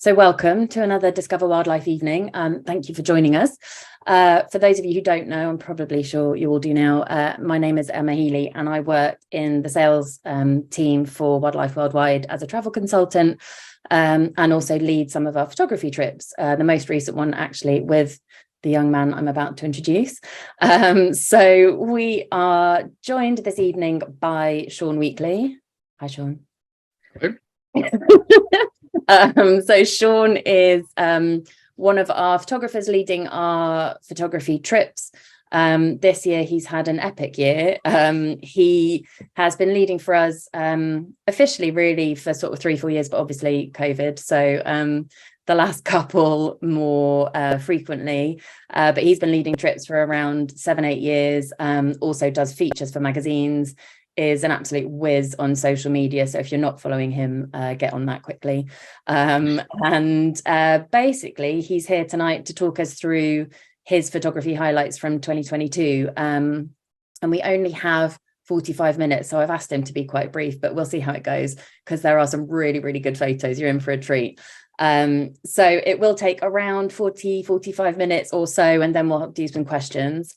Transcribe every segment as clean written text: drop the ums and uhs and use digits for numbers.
So welcome to another Discover Wildlife evening. Thank you for joining us. For those of you who don't know, I'm probably sure you all do now, my name is Emma Healy and I work in the sales team for Wildlife Worldwide as a travel consultant, and also lead some of our photography trips. The most recent one actually with the young man I'm about to introduce. So we are joined this evening by Sean Weekly. Hi, Sean. Hello. So Sean is one of our photographers leading our photography trips. This year he's had an epic year. He has been leading for us officially really for sort of 3-4 years, but obviously COVID. So the last couple more frequently, but he's been leading trips for around 7-8 years. Also does features for magazines, is an absolute whiz on social media. So if you're not following him, get on that quickly. Basically, he's here tonight to talk us through his photography highlights from 2022. And we only have 45 minutes. So I've asked him to be quite brief, but we'll see how it goes because there are some really, really good photos. You're in for a treat. So it will take around 40-45 minutes or so, and then we'll do some questions.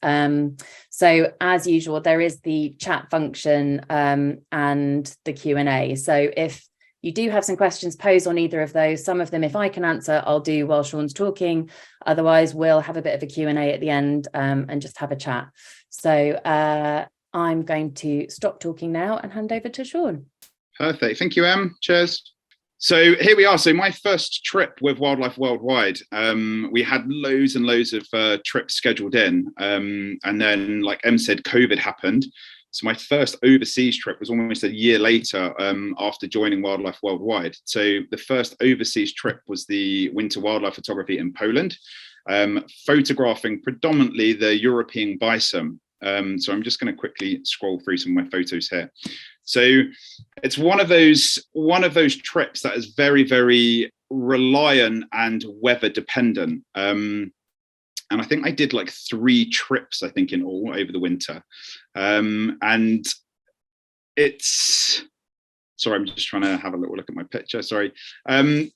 So as usual, there is the chat function and the Q&A. So if you do have some questions, pose on either of those. Some of them, if I can answer, I'll do while Sean's talking. Otherwise, we'll have a bit of a Q&A at the end and just have a chat. So I'm going to stop talking now and hand over to Sean. Perfect. Thank you, Em. Cheers. So here we are. So my first trip with Wildlife Worldwide, we had loads and loads of trips scheduled in. And then, like Em said, COVID happened. So my first overseas trip was almost a year later after joining Wildlife Worldwide. So the first overseas trip was the winter wildlife photography in Poland, photographing predominantly the European bison. So I'm just going to quickly scroll through some of my photos here. So it's one of those trips that is very, very reliant and weather dependent. And I think I did like 3 trips, I think, in all over the winter. And it's, sorry, I'm just trying to have a little look at my picture. Sorry.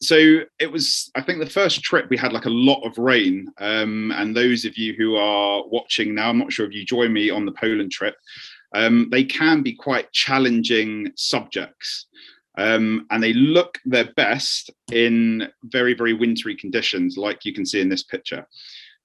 So it was, I think the first trip we had like a lot of rain. And those of you who are watching now, I'm not sure if you join me on the Poland trip. They can be quite challenging subjects, and they look their best in very, very wintry conditions, like you can see in this picture.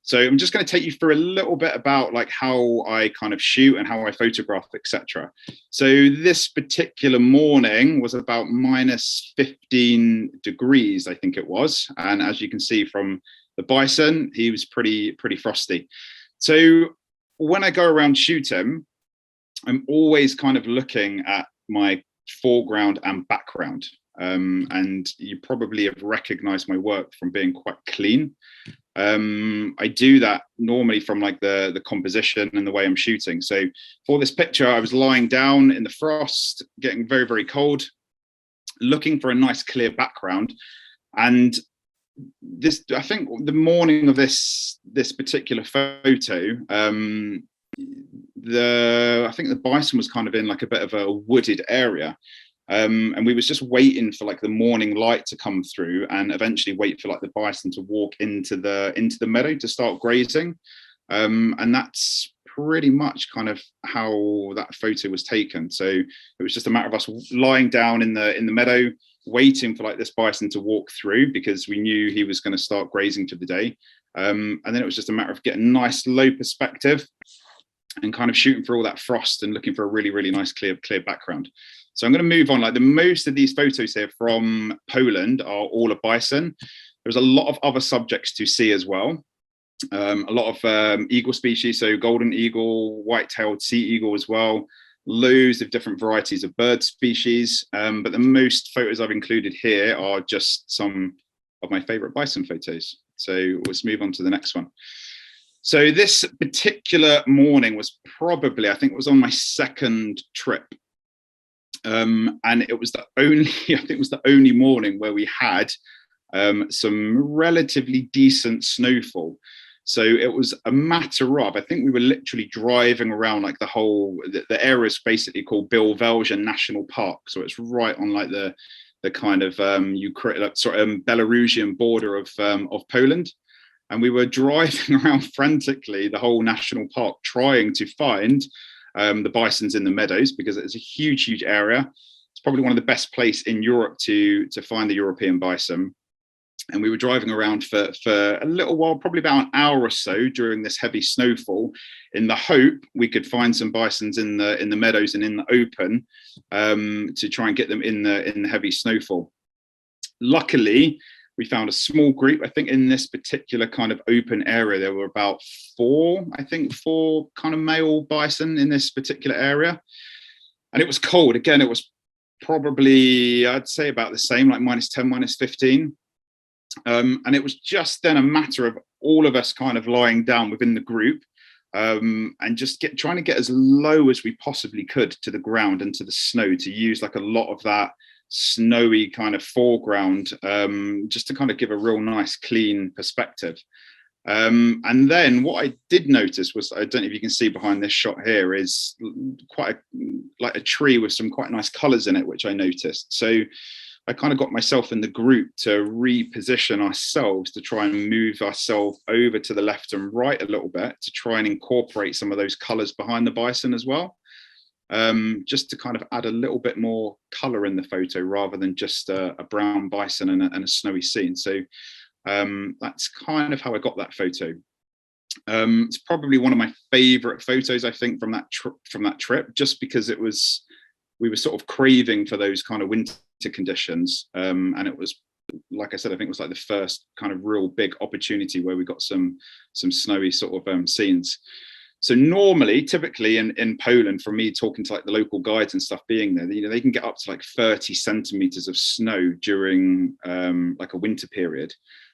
So I'm just going to take you through a little bit about like how I kind of shoot and how I photograph, etc. So this particular morning was about minus 15 degrees, I think it was. And as you can see from the bison, he was pretty frosty. So when I go around shooting, I'm always kind of looking at my foreground and background. And you probably have recognized my work from being quite clean. I do that normally from like the composition and the way I'm shooting. So for this picture, I was lying down in the frost, getting very, very cold, looking for a nice clear background. And this, I think the morning of this particular photo, I think the bison was kind of in like a bit of a wooded area, and we was just waiting for like the morning light to come through and eventually wait for like the bison to walk into the meadow to start grazing, and that's pretty much kind of how that photo was taken. So it was just a matter of us lying down in the meadow waiting for like this bison to walk through because we knew he was going to start grazing for the day, and then it was just a matter of getting nice low perspective and kind of shooting for all that frost and looking for a really, really nice clear background. So I'm going to move on. Like the most of these photos here from Poland are all of bison. There's a lot of other subjects to see as well. A lot of eagle species, so golden eagle, white-tailed sea eagle as well. Loads of different varieties of bird species. But the most photos I've included here are just some of my favorite bison photos. So let's move on to the next one. So this particular morning was probably, I think it was on my second trip. And it was the only morning where we had some relatively decent snowfall. So it was a matter of, I think we were literally driving around like the area is basically called Bilvelja National Park. So it's right on like the the kind of Belarusian border of Poland. And we were driving around frantically the whole national park trying to find the bisons in the meadows, because it's a huge area. It's probably one of the best places in Europe to find the European bison. And we were driving around for a little while, probably about an hour or so during this heavy snowfall, in the hope we could find some bisons in the meadows and in the open, to try and get them in the heavy snowfall. Luckily, we found a small group. I think in this particular kind of open area, there were about four kind of male bison in this particular area. And it was cold. Again, it was probably, I'd say about the same, like -10, -15. And it was just then a matter of all of us kind of lying down within the group, and just trying to get as low as we possibly could to the ground and to the snow, to use like a lot of that snowy kind of foreground, just to kind of give a real nice clean perspective. And then what I did notice was, I don't know if you can see behind this shot here, is quite like a tree with some quite nice colors in it, which I noticed. So I kind of got myself in the group to reposition ourselves, to try and move ourselves over to the left and right a little bit, to try and incorporate some of those colors behind the bison as well, just to kind of add a little bit more color in the photo, rather than just a brown bison and a snowy scene. So that's kind of how I got that photo. It's probably one of my favorite photos, I think, from that trip, just because we were sort of craving for those kind of winter conditions, and it was, like I said, I think it was like the first kind of real big opportunity where we got some snowy sort of scenes. So normally, typically in Poland, from me talking to like the local guides and stuff being there, you know, they can get up to like 30 centimeters of snow during like a winter period.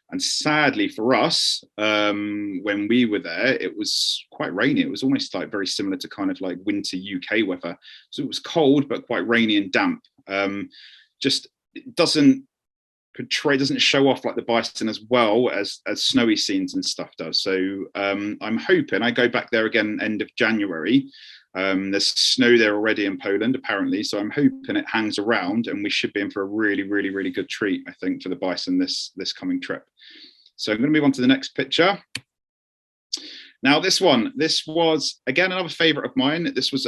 And sadly for us, when we were there, it was quite rainy. It was almost like very similar to kind of like winter UK weather. So it was cold, but quite rainy and damp. Just doesn't show off like the bison as well as snowy scenes and stuff does. So I'm hoping I go back there again end of January. There's snow there already in Poland, apparently. So I'm hoping it hangs around, and we should be in for a really good treat, I think, for the bison this coming trip. So I'm going to move on to the next picture. Now, this was, again, another favorite of mine. This was,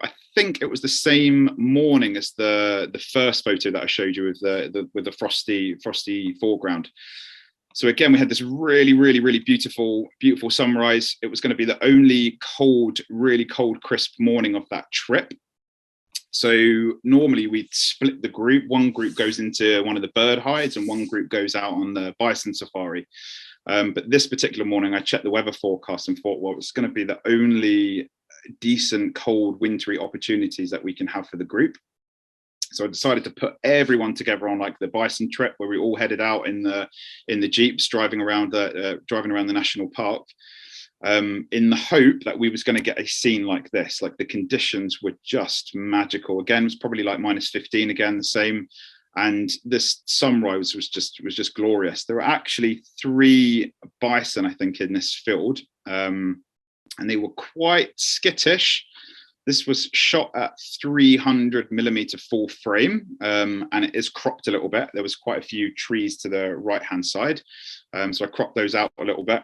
I think it was the same morning as the first photo that I showed you with the frosty foreground. So again, we had this really beautiful sunrise. It was going to be the only really cold, crisp morning of that trip. So normally we'd split the group. One group goes into one of the bird hides and one group goes out on the bison safari. But this particular morning, I checked the weather forecast and thought, well, it's going to be the only decent, cold, wintry opportunities that we can have for the group. So I decided to put everyone together on like the bison trip, where we all headed out in the jeeps, driving around the national park, in the hope that we was going to get a scene like this. Like the conditions were just magical. Again, it was probably like -15 again, the same. And this sunrise was just glorious. There were actually 3 bison, I think, in this field, and they were quite skittish. This was shot at 300mm full frame, and it is cropped a little bit. There was quite a few trees to the right-hand side, so I cropped those out a little bit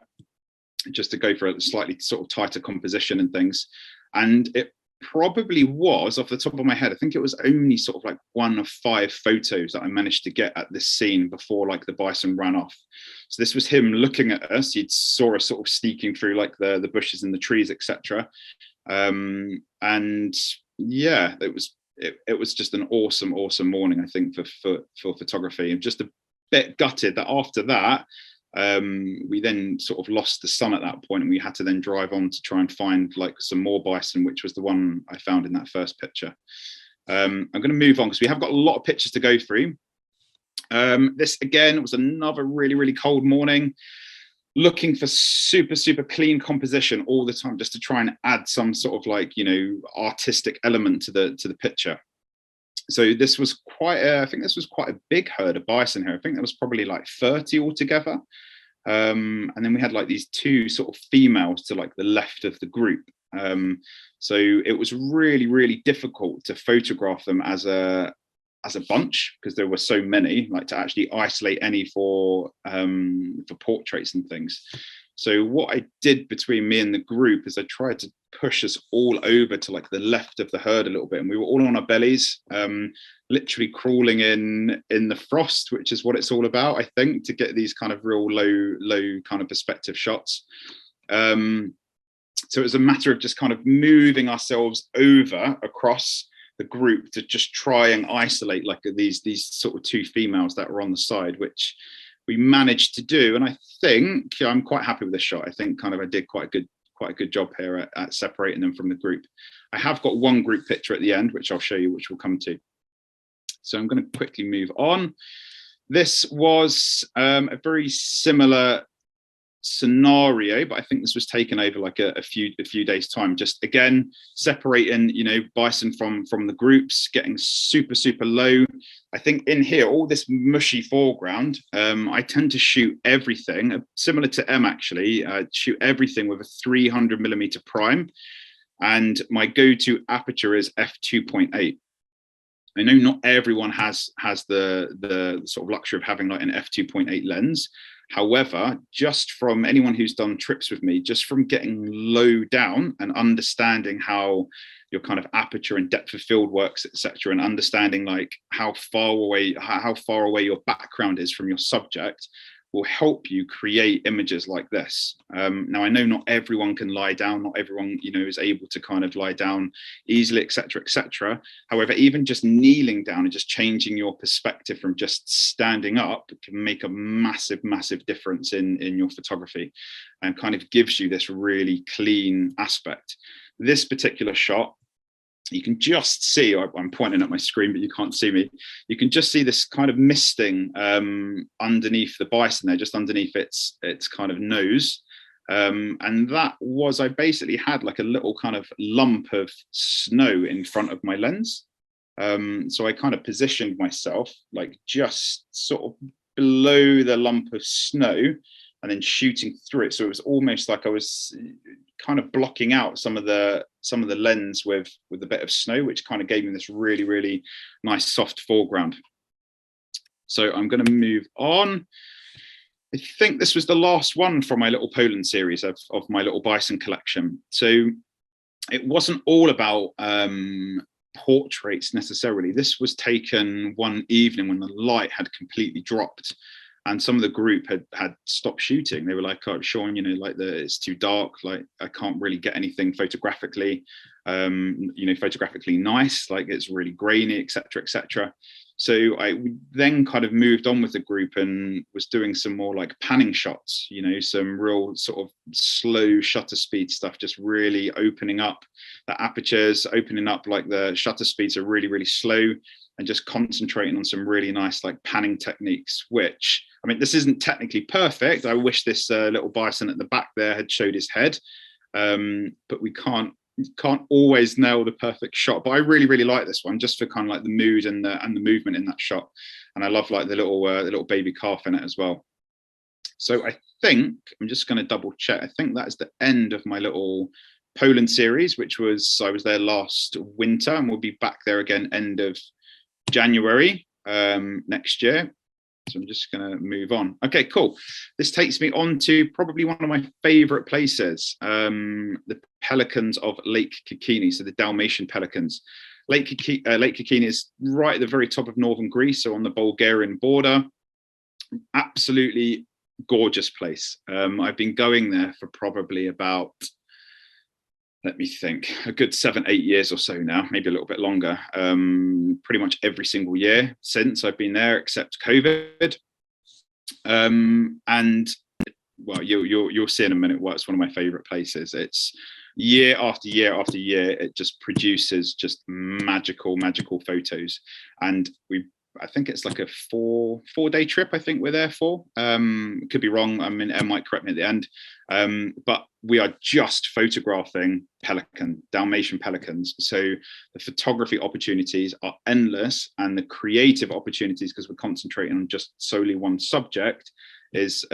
just to go for a slightly sort of tighter composition and things. And it probably was, off the top of my head, I think it was only sort of like 1 of 5 photos that I managed to get at this scene before like the bison ran off. So this was him looking at us. He saw us sort of sneaking through like the bushes and the trees, etc. And yeah, it was just an awesome morning, I think, for photography. And just a bit gutted that after that, we then sort of lost the sun at that point, and we had to then drive on to try and find like some more bison, which was the one I found in that first picture. I'm going to move on because we have got a lot of pictures to go through. This again was another really cold morning, looking for super clean composition all the time, just to try and add some sort of like, you know, artistic element to the picture. So this was I think this was quite a big herd of bison here. I think there was probably like 30 altogether. And then we had like these 2 sort of females to like the left of the group. So it was really difficult to photograph them as a as a bunch, because there were so many, like to actually isolate any for portraits and things. So what I did between me and the group is I tried to push us all over to like the left of the herd a little bit, and we were all on our bellies, literally crawling in the frost, which is what it's all about, I think, to get these kind of real low kind of perspective shots. So it was a matter of just kind of moving ourselves over across the group to just try and isolate like these sort of two females that were on the side, which we managed to do. And I think I'm quite happy with this shot. I think kind of I did quite a good job here at separating them from the group. I have got one group picture at the end, which I'll show you, which we'll come to. So I'm going to quickly move on. This was a very similar scenario, but I think this was taken over like a few days time, just again separating, you know, bison from the groups, getting super low. I think in here, all this mushy foreground, I tend to shoot everything similar to M, actually. Shoot everything with a 300mm prime, and my go-to aperture is f2.8. I know not everyone has the sort of luxury of having like an f2.8 lens. However, just from anyone who's done trips with me, just from getting low down and understanding how your kind of aperture and depth of field works, etc., and understanding like how far away your background is from your subject, will help you create images like this. Now, I know not everyone can lie down, not everyone, you know, is able to kind of lie down easily, etc., etc. However, even just kneeling down and just changing your perspective from just standing up can make a massive difference in your photography, and kind of gives you this really clean aspect. This particular shot, you can just see, I'm pointing at my screen, but you can't see me. You can just see this kind of misting underneath the bison there, just underneath its kind of nose. And that was, I basically had like a little kind of lump of snow in front of my lens. So I kind of positioned myself like just sort of below the lump of snow and then shooting through it. So it was almost like I was kind of blocking out some of the lens with a bit of snow, which kind of gave me this really nice soft foreground. So I'm going to move on. I think this was the last one from my little Poland series of my little bison collection. So it wasn't all about portraits necessarily. This was taken one evening when the light had completely dropped, and some of the group had stopped shooting. They were like, "Oh, Sean, you know, like it's too dark. Like I can't really get anything photographically, you know, photographically nice. Like it's really grainy, etc., etc." So I then kind of moved on with the group and was doing some more like panning shots, you know, some real sort of slow shutter speed stuff, just really opening up the apertures, opening up like the shutter speeds are really slow, and just concentrating on some really nice like panning techniques, which, I mean, this isn't technically perfect. I wish this little bison at the back there had showed his head, but we can't always nail the perfect shot. But I really like this one, just for kind of like the mood and the movement in that shot. And I love like the little baby calf in it as well. So I think I'm just going to double check. I think that is the end of my little Poland series, which was, I was there last winter, and we'll be back there again end of January next year. So I'm just going to move on. Okay, cool. This takes me on to probably one of my favorite places, the pelicans of Lake Kikini, so the Dalmatian pelicans. Lake Kikini is right at the very top of northern Greece, so on the Bulgarian border. Absolutely gorgeous place. I've been going there for probably about, let me think, a good 7-8 years or so now, maybe a little bit longer. Pretty much every single year since I've been there, except COVID. And well, you'll see in a minute why it's one of my favorite places. It's year after year after year, it just produces just magical photos. And I think it's like a four-day trip, I think we're there for. Could be wrong. I mean, Em might correct me at the end. But we are just photographing Dalmatian pelicans. So the photography opportunities are endless, and the creative opportunities, because we're concentrating on just solely one subject, is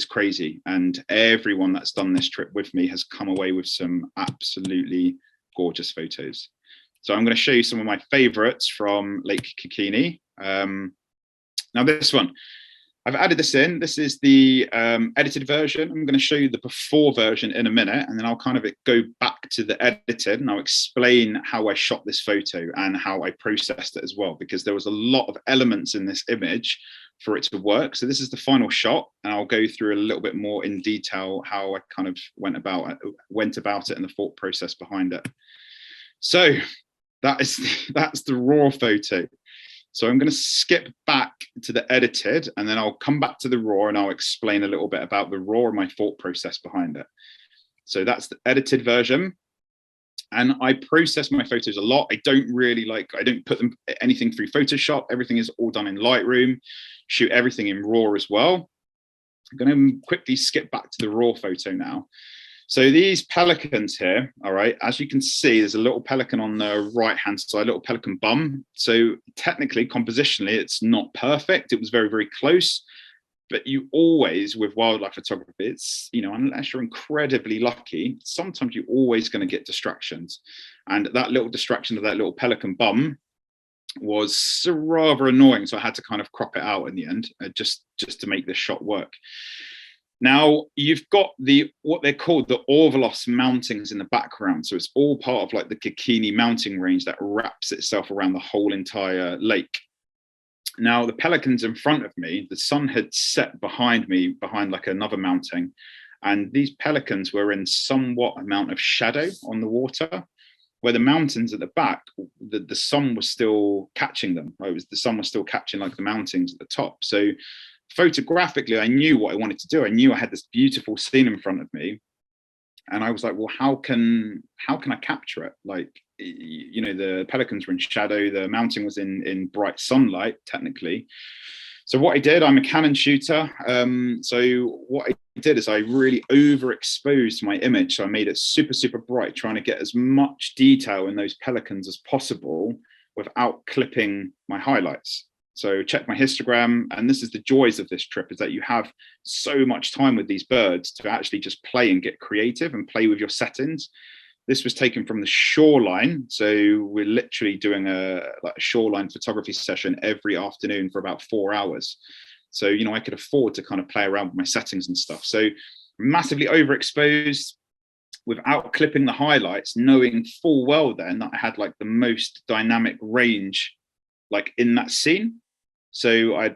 crazy. And everyone that's done this trip with me has come away with some absolutely gorgeous photos. So I'm going to show you some of my favorites from Lake Kikini. Now this one, I've added this in. This is the edited version. I'm going to show you the before version in a minute, and then I'll kind of go back to the edited, and I'll explain how I shot this photo and how I processed it as well, because there was a lot of elements in this image for it to work. So this is the final shot, and I'll go through a little bit more in detail how I kind of went about it and the thought process behind it. So that's the raw photo. So I'm going to skip back to the edited, and then I'll come back to the raw, and I'll explain a little bit about the raw and my thought process behind it. So that's the edited version. And I process my photos a lot. I don't put anything through Photoshop. Everything is all done in Lightroom, shoot everything in raw as well. I'm going to quickly skip back to the raw photo now. So these pelicans here, all right, as you can see, there's a little pelican on the right-hand side, a little pelican bum. So technically, compositionally, it's not perfect. It was very, very close. But you always, with wildlife photography, it's, unless you're incredibly lucky, sometimes you're always going to get distractions. And that little distraction of that little pelican bum was rather annoying. So I had to kind of crop it out in the end, just to make this shot work. Now you've got what they're called the Orvelos mountings in the background. So it's all part of like the Kikini mountain range that wraps itself around the whole entire lake. Now the pelicans in front of me, the sun had set behind me, behind like another mounting. And these pelicans were in somewhat amount of shadow on the water, where the mountains at the back, the sun was still catching them. Right? The sun was still catching like the mountains at the top. So photographically, I knew what I wanted to do. I knew I had this beautiful scene in front of me, and I was like, well, how can I capture it? Like, the pelicans were in shadow, the mountain was in bright sunlight, technically. So what I did, I'm a Canon shooter. So what I did is I really overexposed my image. So I made it super, super bright, trying to get as much detail in those pelicans as possible without clipping my highlights. So check my histogram, and this is the joys of this trip, is that you have so much time with these birds to actually just play and get creative and play with your settings. This was taken from the shoreline. So we're literally doing a shoreline photography session every afternoon for about 4 hours. So, I could afford to kind of play around with my settings and stuff. So massively overexposed without clipping the highlights, knowing full well then that I had like the most dynamic range like in that scene. So I,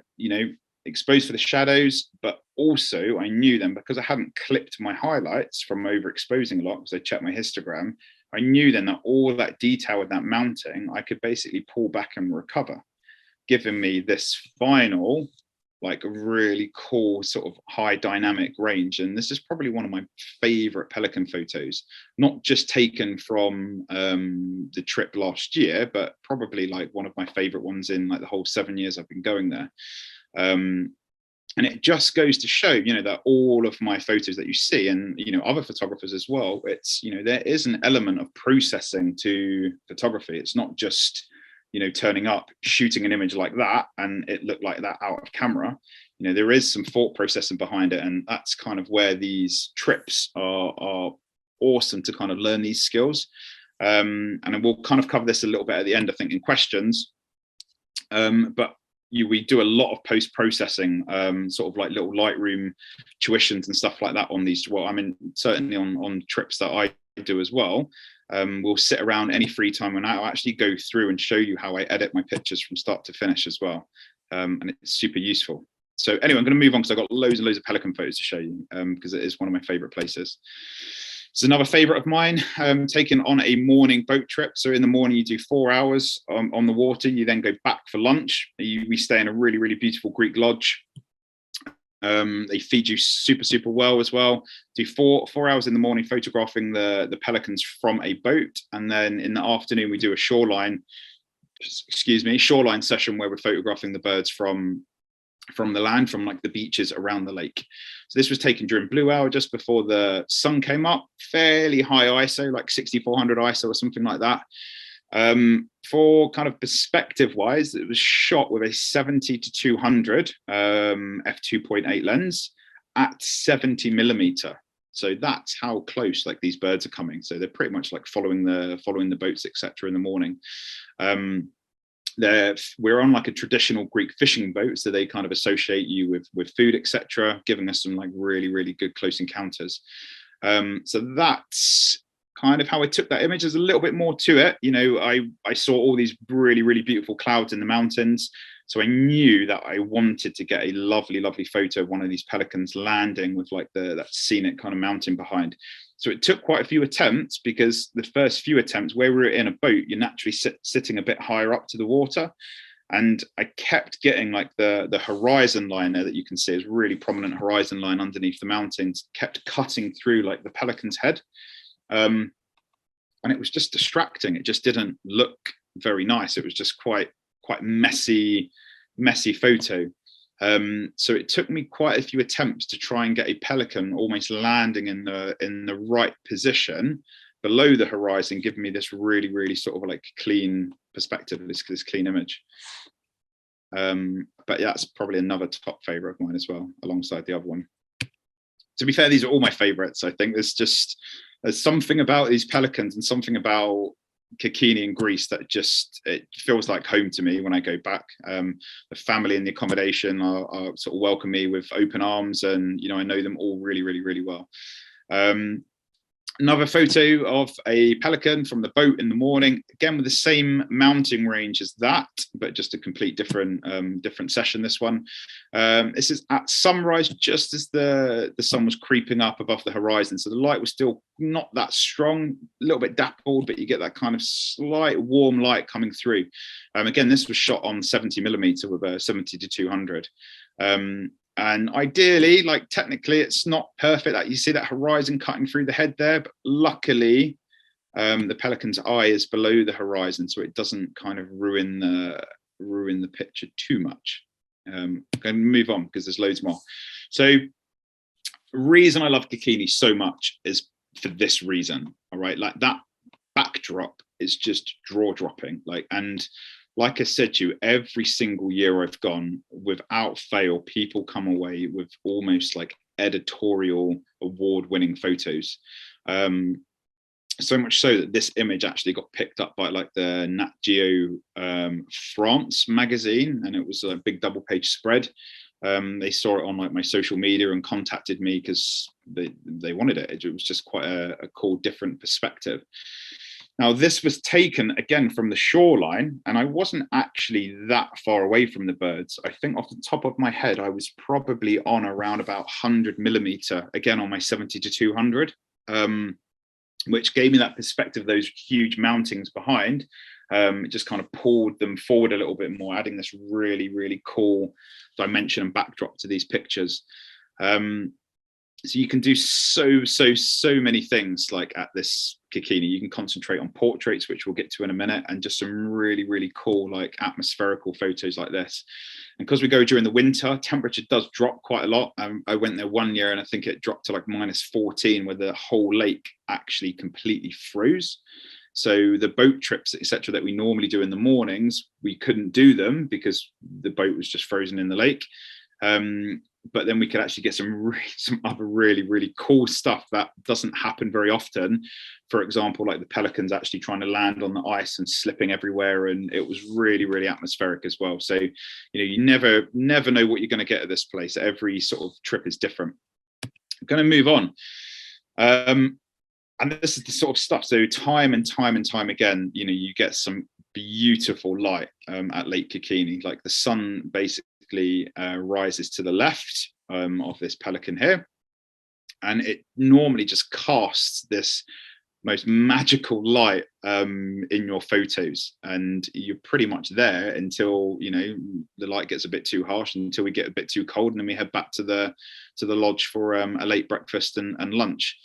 exposed for the shadows, but also I knew then, because I hadn't clipped my highlights from overexposing a lot, because I checked my histogram, I knew then that all that detail with that mounting, I could basically pull back and recover, giving me this final, like really cool sort of high dynamic range. And this is probably one of my favorite pelican photos, not just taken from the trip last year, but probably like one of my favorite ones in like the whole 7 years I've been going there. And it just goes to show, that all of my photos that you see, and, other photographers as well, it's, there is an element of processing to photography. It's not just, turning up, shooting an image like that, and it looked like that out of camera. There is some thought processing behind it. And that's kind of where these trips are awesome to kind of learn these skills. And we'll kind of cover this a little bit at the end, I think, in questions. But we do a lot of post-processing, sort of like little Lightroom tuitions and stuff like that on these. Well, I mean, certainly on trips that I do as well. We'll sit around any free time, and I'll actually go through and show you how I edit my pictures from start to finish as well. And it's super useful. So anyway, I'm going to move on because I've got loads and loads of pelican photos to show you, because it is one of my favorite places. It's another favorite of mine, taken on a morning boat trip. So in the morning, you do 4 hours on the water. You then go back for lunch. We stay in a really, really beautiful Greek lodge. They feed you super, super well as well. Do 4 hours in the morning photographing the pelicans from a boat. And then in the afternoon, we do a shoreline session where we're photographing the birds from the land, from like the beaches around the lake. So this was taken during blue hour, just before the sun came up, fairly high ISO, like 6400 ISO or something like that. For kind of perspective wise, it was shot with a 70-200 f2.8 lens at 70mm. So that's how close like these birds are coming. So they're pretty much like following the boats, etc. in the morning. We're on like a traditional Greek fishing boat, so they kind of associate you with food, etc., giving us some like really, really good close encounters. So that's kind of how I took that image. There's a little bit more to it. You know, I saw all these really, really beautiful clouds in the mountains. So I knew that I wanted to get a lovely, lovely photo of one of these pelicans landing with like that scenic kind of mountain behind. So it took quite a few attempts, because the first few attempts where we were in a boat, you're naturally sitting a bit higher up to the water. And I kept getting like the horizon line there that you can see is really prominent horizon line underneath the mountains, kept cutting through like the pelican's head. And it was just distracting. It just didn't look very nice. It was just quite messy photo. So it took me quite a few attempts to try and get a pelican almost landing in the right position below the horizon, giving me this really, really sort of like clean perspective, this clean image. But yeah, that's probably another top favorite of mine as well, alongside the other one. To be fair, these are all my favorites. I think there's something about these pelicans and something about Kikini in Greece that it feels like home to me when I go back. The family and the accommodation are sort of welcome me with open arms, and you know, I know them all really, really, really well. Another photo of a pelican from the boat in the morning, again with the same mounting range as that, but just a complete different session. This one, this is at sunrise, just as the sun was creeping up above the horizon, so the light was still not that strong, a little bit dappled, but you get that kind of slight warm light coming through. Again, this was shot on 70mm with a 70-200. And ideally, like technically, it's not perfect. That you see that horizon cutting through the head there, but luckily, the pelican's eye is below the horizon, so it doesn't kind of ruin the picture too much. I'm going to move on because there's loads more. So, the reason I love Kikini so much is for this reason. All right, like that backdrop is just jaw-dropping. Like I said to you, every single year I've gone, without fail, people come away with almost like editorial award-winning photos. So much so that this image actually got picked up by like the Nat Geo France magazine, and it was a big double-page spread. They saw it on like my social media and contacted me because they wanted it. It was just quite a cool, different perspective. Now, this was taken again from the shoreline, and I wasn't actually that far away from the birds. I think off the top of my head, I was probably on around about 100mm, again on my 70-200, which gave me that perspective, those huge mountings behind. It just kind of pulled them forward a little bit more, adding this really, really cool dimension and backdrop to these pictures. So you can do so many things like at this Kikini. You can concentrate on portraits, which we'll get to in a minute, and just some really, really cool like atmospherical photos like this. And because we go during the winter, temperature does drop quite a lot. I went there one year and I think it dropped to like -14, where the whole lake actually completely froze. So the boat trips, etc., that we normally do in the mornings, we couldn't do them because the boat was just frozen in the lake. But then we could actually get some other really, really cool stuff that doesn't happen very often. For example, like the pelicans actually trying to land on the ice and slipping everywhere. And it was really, really atmospheric as well. So, you know, you never know what you're going to get at this place. Every sort of trip is different. I'm going to move on. And this is the sort of stuff. So time and time again, you know, you get some beautiful light at Lake Kikini. Like the sun basically rises to the left of this pelican here, and it normally just casts this most magical light in your photos, and you're pretty much there until, you know, the light gets a bit too harsh, until we get a bit too cold, and then we head back to the lodge for a late breakfast and lunch.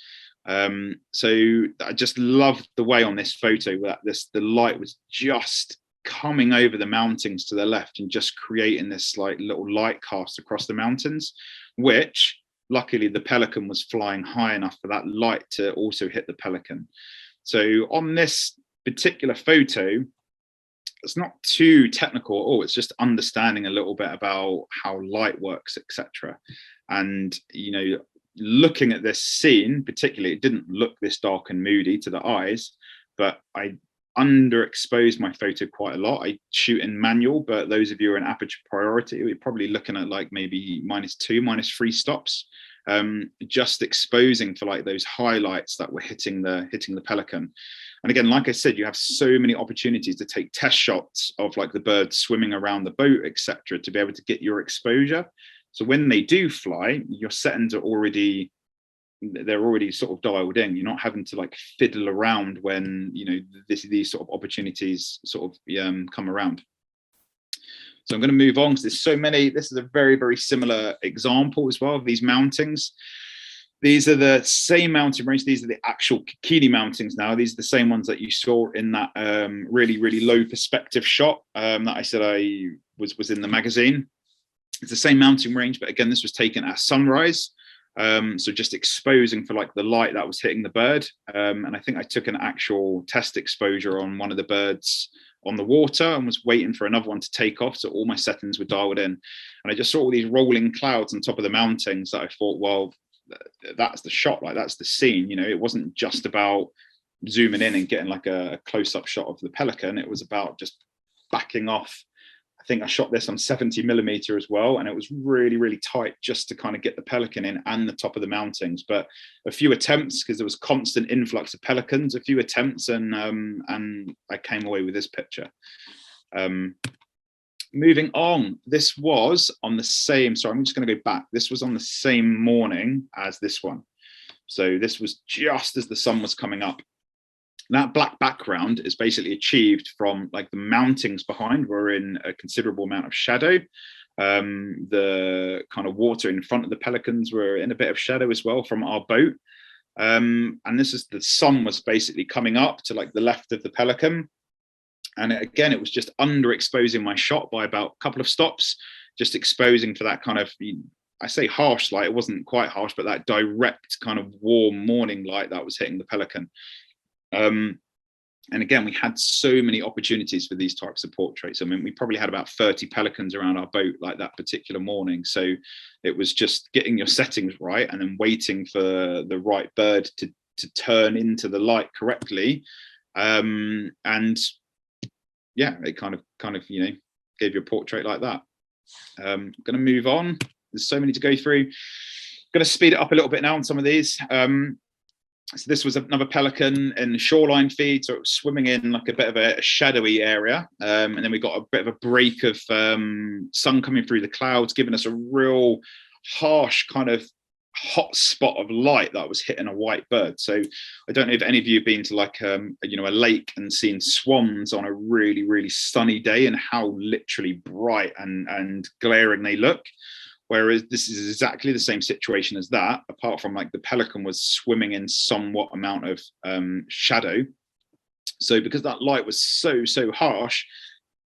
So I just love the way on this photo that the light was just coming over the mountains to the left and just creating this like little light cast across the mountains, which luckily the pelican was flying high enough for that light to also hit the pelican. So on this particular photo, it's not too technical at all. It's just understanding a little bit about how light works, etc. And, you know, looking at this scene, particularly, it didn't look this dark and moody to the eyes, but I underexposed my photo quite a lot. I shoot in manual, but those of you who are in aperture priority, we're probably looking at like maybe -2, -3 stops, just exposing for like those highlights that were hitting the pelican. And again, like I said, you have so many opportunities to take test shots of like the birds swimming around the boat, etc., to be able to get your exposure. So when they do fly, your settings are already, they're already sort of dialed in. You're not having to like fiddle around when, you know, these sort of opportunities sort of come around. So I'm going to move on because there's so many. This is a very, very similar example as well of these mountings. These are the same mounting range. These are the actual Kikini mountings now. These are the same ones that you saw in that really, really low perspective shot that I said I was in the magazine. It's the same mounting range, but again, this was taken at sunrise. So just exposing for like the light that was hitting the bird. And I think I took an actual test exposure on one of the birds on the water and was waiting for another one to take off. So all my settings were dialed in. And I just saw all these rolling clouds on top of the mountings that I thought, well, that's the shot, like that's the scene. You know, it wasn't just about zooming in and getting like a close-up shot of the pelican. It was about just backing off. I think I shot this on 70mm as well, and it was really, really tight just to kind of get the pelican in and the top of the mountings. But a few attempts, because there was constant influx of pelicans, a few attempts, and I came away with this picture. Moving on, this was on the same, sorry, I'm just going to go back. This was on the same morning as this one. So this was just as the sun was coming up. That black background is basically achieved from like the mountings behind were in a considerable amount of shadow. The kind of water in front of the pelicans were in a bit of shadow as well from our boat. And this is the sun was basically coming up to like the left of the pelican. And again, it was just underexposing my shot by about a couple of stops, just exposing for that kind of, I say harsh light, it wasn't quite harsh, but that direct kind of warm morning light that was hitting the pelican. And again, we had so many opportunities for these types of portraits. I mean, we probably had about 30 pelicans around our boat like that particular morning. So it was just getting your settings right and then waiting for the right bird to turn into the light correctly. And yeah, it kind of, you know, gave you a portrait like that. I'm going to move on. There's so many to go through. I'm going to speed it up a little bit now on some of these. So this was another pelican in the shoreline feed, so it was swimming in like a bit of a shadowy area. And then we got a bit of a break of sun coming through the clouds, giving us a real harsh kind of hot spot of light that was hitting a white bird. So I don't know if any of you have been to like you know, a lake and seen swans on a really, really sunny day and how literally bright and glaring they look. Whereas this is exactly the same situation as that, apart from like the pelican was swimming in somewhat amount of shadow. So because that light was so harsh,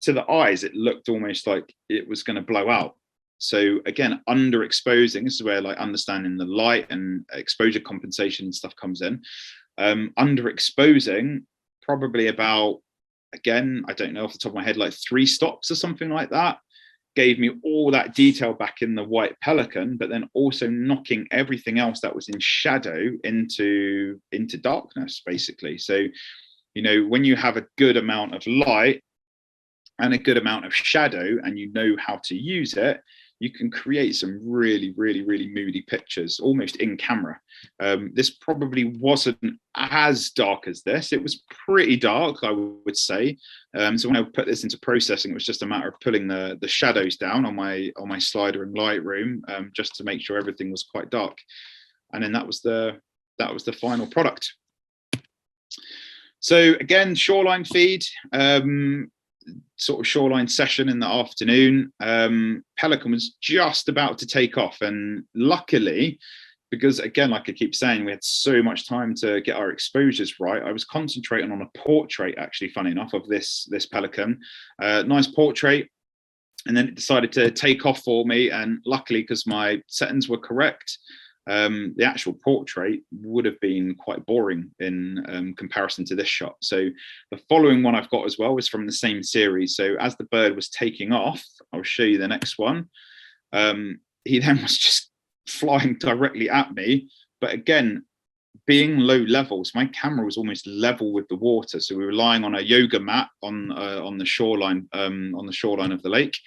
to the eyes, it looked almost like it was going to blow out. So again, underexposing, this is where like understanding the light and exposure compensation stuff comes in. Underexposing, probably about, again, I don't know off the top of my head, like 3 stops or something like that, gave me all that detail back in the white pelican, but then also knocking everything else that was in shadow into darkness, basically. So, you know, when you have a good amount of light and a good amount of shadow and you know how to use it, you can create some really, really, really moody pictures almost in camera. This probably wasn't as dark as this. It was pretty dark, I would say. So when I put this into processing, it was just a matter of pulling the shadows down on my slider in Lightroom, just to make sure everything was quite dark. And then that was the final product. So again, shoreline feed. Sort of shoreline session in the afternoon. Pelican was just about to take off, and luckily, because again, like I keep saying, we had so much time to get our exposures right, I was concentrating on a portrait, actually, funny enough, of this pelican. Nice portrait, and then it decided to take off for me, and luckily, because my settings were correct, the actual portrait would have been quite boring in comparison to this shot. So the following one I've got as well is from the same series. So as the bird was taking off, I'll show you the next one. He then was just flying directly at me. But again, being low levels, my camera was almost level with the water. So we were lying on a yoga mat on the shoreline of the lake.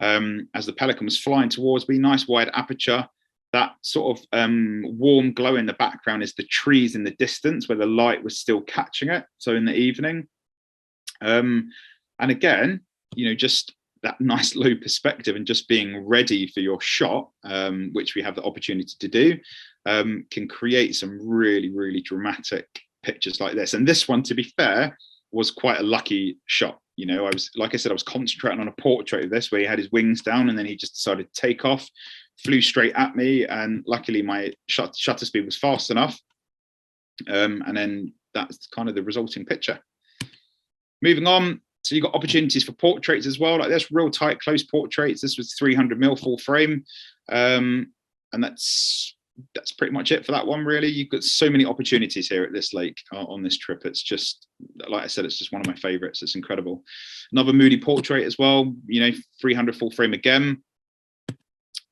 As the pelican was flying towards me, nice wide aperture. That sort of warm glow in the background is the trees in the distance where the light was still catching it. So in the evening, and again, just that nice low perspective and just being ready for your shot, which we have the opportunity to do, can create some really, really dramatic pictures like this. And this one, to be fair, was quite a lucky shot. I was, like I said, I was concentrating on a portrait of this where he had his wings down and then he just decided to take off, flew straight at me, and luckily my shutter speed was fast enough. And then that's kind of the resulting picture. Moving on, so you've got opportunities for portraits as well, like this, real tight, close portraits. This was 300mm full frame, and that's pretty much it for that one, really. You've got so many opportunities here at this lake on this trip. It's just, like I said, it's just one of my favorites. It's incredible. Another moody portrait as well, 300 full frame again.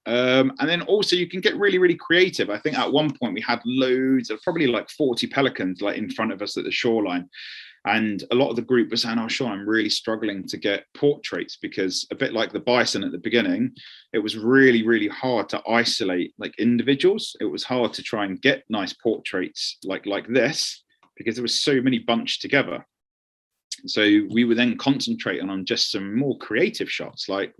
And then also you can get really, really creative. I think at one point we had loads of, probably like 40 pelicans like in front of us at the shoreline. And a lot of the group was saying, oh, Sean, I'm really struggling to get portraits, because a bit like the bison at the beginning, it was really, really hard to isolate like individuals. It was hard to try and get nice portraits like this, because there was so many bunched together. So we were then concentrating on just some more creative shots, like,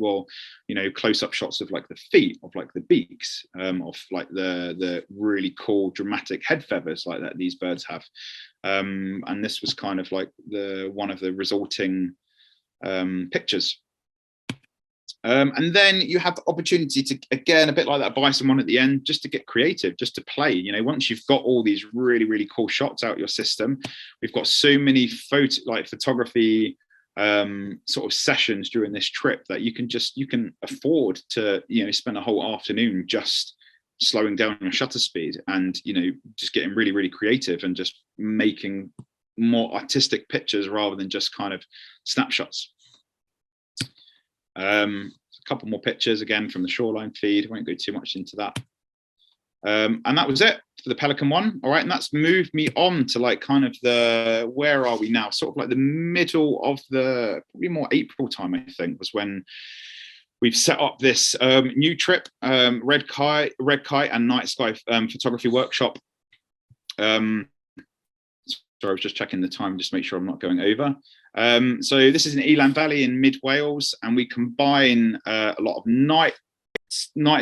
close-up shots of like the feet, of like the beaks, of like the really cool dramatic head feathers like that these birds have. And this was kind of like one of the resulting pictures. And then you have the opportunity to, again, a bit like that bison one at the end, just to get creative, just to play. Once you've got all these really, really cool shots out your system, we've got so many photography sort of sessions during this trip that you can afford to spend a whole afternoon just slowing down your shutter speed and just getting really, really creative and just making more artistic pictures rather than just kind of snapshots. A couple more pictures again from the shoreline feed. I won't go too much into that. And that was it for the pelican one. All right, and that's moved me on to like kind of where are we now? Sort of like the middle of probably more April time, I think, was when we've set up this new trip, Red Kite and Night Sky photography workshop. Sorry, I was just checking the time, just to make sure I'm not going over. So this is in Elan Valley in mid Wales, and we combine a lot of night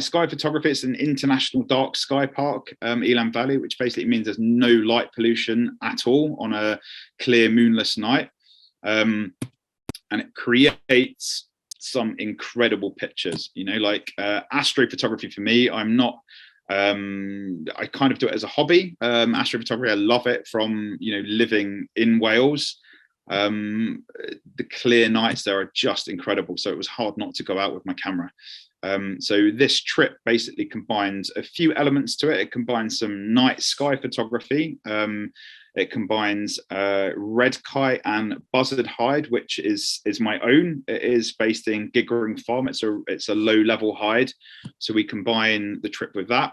sky photography. It's an international dark sky park, Elan Valley, which basically means there's no light pollution at all on a clear moonless night. And it creates some incredible pictures, like astrophotography for me. I kind of do it as a hobby. Astrophotography, I love it from living in Wales. The clear nights there are just incredible, so it was hard not to go out with my camera. So this trip basically combines a few elements to it. It combines some night sky photography. It combines Red Kite and Buzzard Hide, which is my own. It is based in Giggering Farm. It's a low level hide, so we combine the trip with that.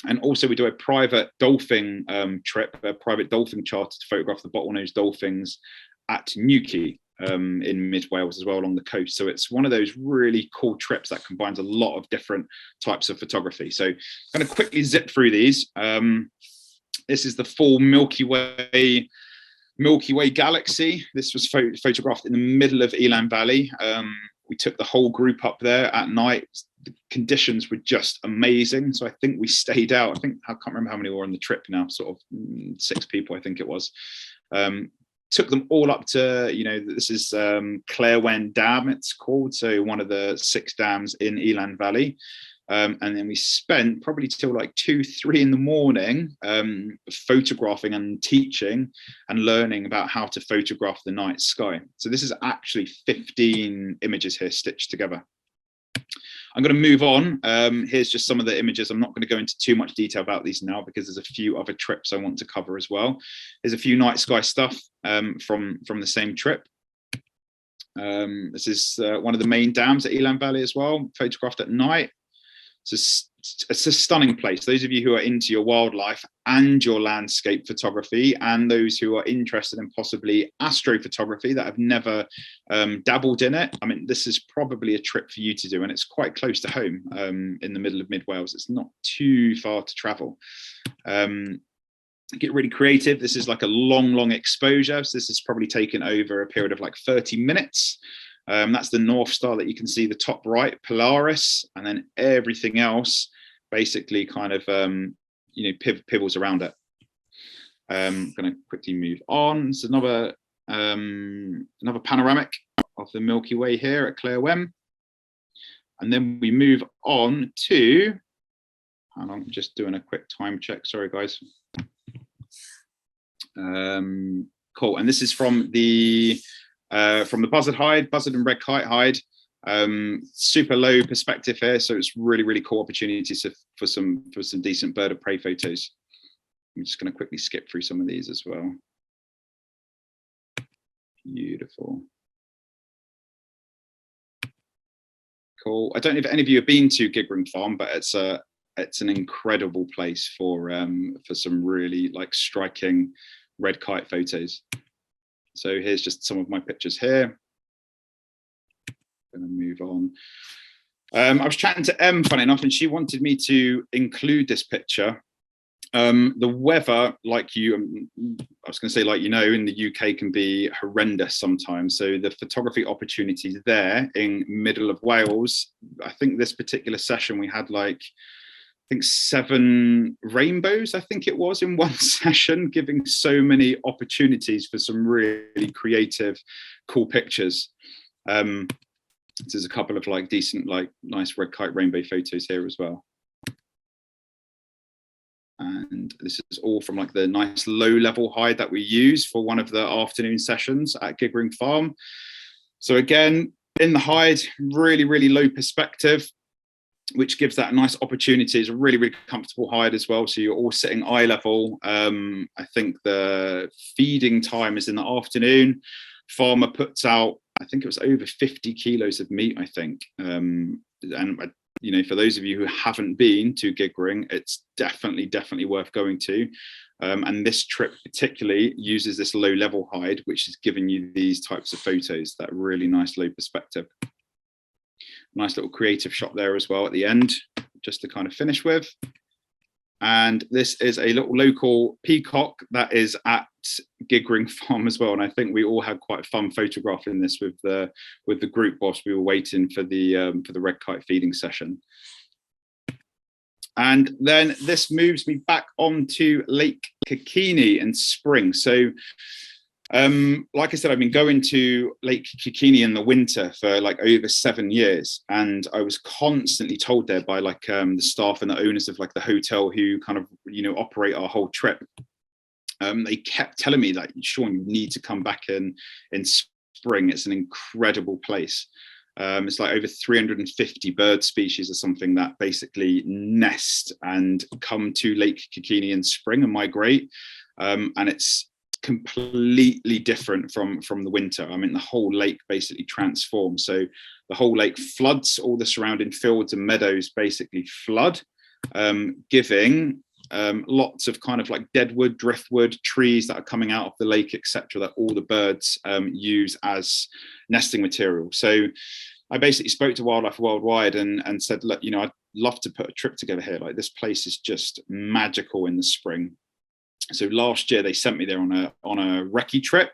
And also we do a private dolphin trip, a private dolphin charter to photograph the bottlenose dolphins at Newquay in mid Wales as well, along the coast. So it's one of those really cool trips that combines a lot of different types of photography. So I'm going to quickly zip through these. This is the full Milky Way galaxy. This was photographed in the middle of Elan Valley. We took the whole group up there at night. The conditions were just amazing. So I think we stayed out. I can't remember how many were on the trip now, sort of 6 people, I think it was. Took them all up to, this is Clairwen Dam, it's called. So one of the 6 dams in Elan Valley. And then we spent probably till like 2-3 in the morning photographing and teaching and learning about how to photograph the night sky. So this is actually 15 images here stitched together. I'm going to move on. Here's just some of the images. I'm not going to go into too much detail about these now because there's a few other trips I want to cover as well. There's a few night sky stuff from the same trip. This is one of the main dams at Elan Valley as well, photographed at night. So it's a stunning place. Those of you who are into your wildlife and your landscape photography, and those who are interested in possibly astrophotography that have never dabbled in it, I mean, this is probably a trip for you to do, and it's quite close to home in the middle of mid Wales. It's not too far to travel. Get really creative. This is like a long exposure. So this is probably taken over a period of like 30 minutes. That's the North Star that you can see, the top right, Polaris, and then everything else basically kind of, pivots around it. I'm going to quickly move on. It's another panoramic of the Milky Way here at Claire Wem. And then we move on to, and I'm just doing a quick time check. Sorry, guys. Cool. And this is from the buzzard and red kite hide. Super low perspective here, so it's really cool opportunities for some decent bird of prey photos. I'm just going to quickly skip through some of these as well. Beautiful. Cool. I don't know if any of you have been to Giggering Farm, but it's an incredible place for some really like striking red kite photos. So here's just some of my pictures here. Going to move on. I was chatting to Em, funny enough, and she wanted me to include this picture. The weather, like you, I was going to say, like, in the UK can be horrendous sometimes. So the photography opportunities there in middle of Wales, I think this particular session we had like, I think 7 rainbows, I think it was, in one session, giving so many opportunities for some really creative, cool pictures. There's a couple of like decent, like nice red kite rainbow photos here as well. And this is all from like the nice low level hide that we use for one of the afternoon sessions at Giggering Farm. So again, in the hide, really low perspective, which gives that a nice opportunity. It's a really comfortable hide as well. So you're all sitting eye level. I think the feeding time is in the afternoon. Farmer puts out, I think it was over 50 kilos of meat, I think. And for those of you who haven't been to Giggering, it's definitely worth going to. And this trip particularly uses this low level hide, which is giving you these types of photos, that really nice low perspective. Nice little creative shot there as well at the end, just to kind of finish with. And this is a little local peacock that is at Giggering Farm as well. And I think we all had quite a fun photographing this with the group whilst we were waiting for the red kite feeding session. And then this moves me back onto Lake Kikini in spring. So like I said, I've been going to Lake Kikini in the winter for like over 7 years, and I was constantly told there by like the staff and the owners of like the hotel who kind of operate our whole trip. They kept telling me that, Sean, you need to come back in spring. It's an incredible place. It's like over 350 bird species or something that basically nest and come to Lake Kikini in spring and migrate, and it's completely different from the winter. I mean, the whole lake basically transforms. So the whole lake floods, all the surrounding fields and meadows basically flood, giving lots of kind of like deadwood, driftwood, trees that are coming out of the lake, etc., that all the birds use as nesting material. So I basically spoke to Wildlife Worldwide and said, look, I'd love to put a trip together here. Like, this place is just magical in the spring. So last year they sent me there on a recce trip,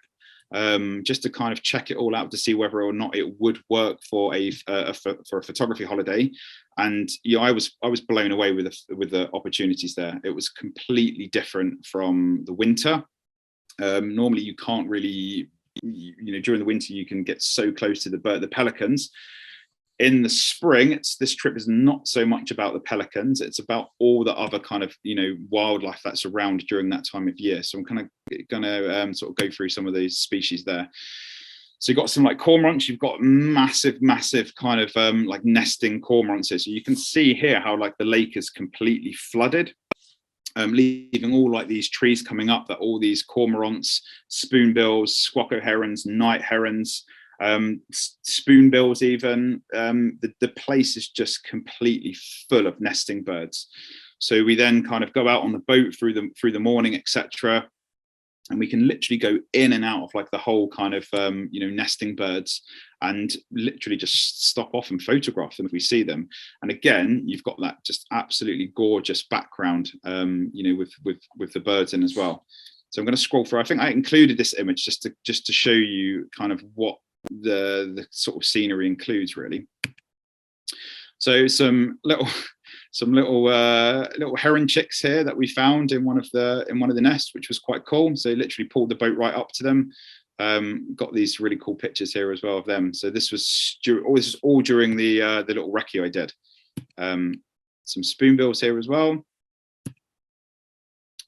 just to kind of check it all out to see whether or not it would work for a photography holiday. And I was blown away with the opportunities there. It was completely different from the winter. Normally you can't really, during the winter you can get so close to the pelicans. In the spring, this trip is not so much about the pelicans, it's about all the other kind of wildlife that's around during that time of year. So I'm kind of gonna sort of go through some of those species there. So you've got some like cormorants, you've got massive kind of like nesting cormorants here. So you can see here how like the lake is completely flooded, leaving all like these trees coming up that all these cormorants, spoonbills, squacko herons, night herons, Spoonbills even. The place is just completely full of nesting birds. So we then kind of go out on the boat through the morning, etc., and we can literally go in and out of like the whole kind of nesting birds, and literally just stop off and photograph them if we see them. And again, you've got that just absolutely gorgeous background, with the birds in as well. So I'm going to scroll through. I think I included this image just to show you kind of what the sort of scenery includes, really. So some little heron chicks here that we found in one of the nests, which was quite cool. So literally pulled the boat right up to them. Got these really cool pictures here as well of them. So this was all during the little recce I did. Some spoonbills here as well.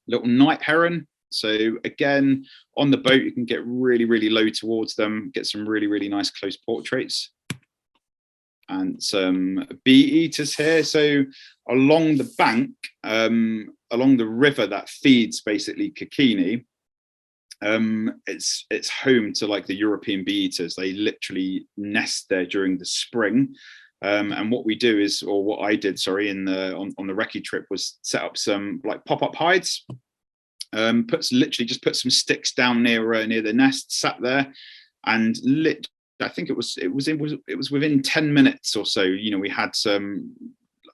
Little night heron. So again, on the boat, you can get really, really low towards them, get some really, really nice close portraits. And some bee eaters here. So along the bank, along the river that feeds basically Kikini, it's home to like the European bee eaters. They literally nest there during the spring. And what we do is, or what I did, sorry, on the recce trip, was set up some like pop-up hides. Literally just put some sticks down near the nest, sat there, and I think it was within 10 minutes or so. We had some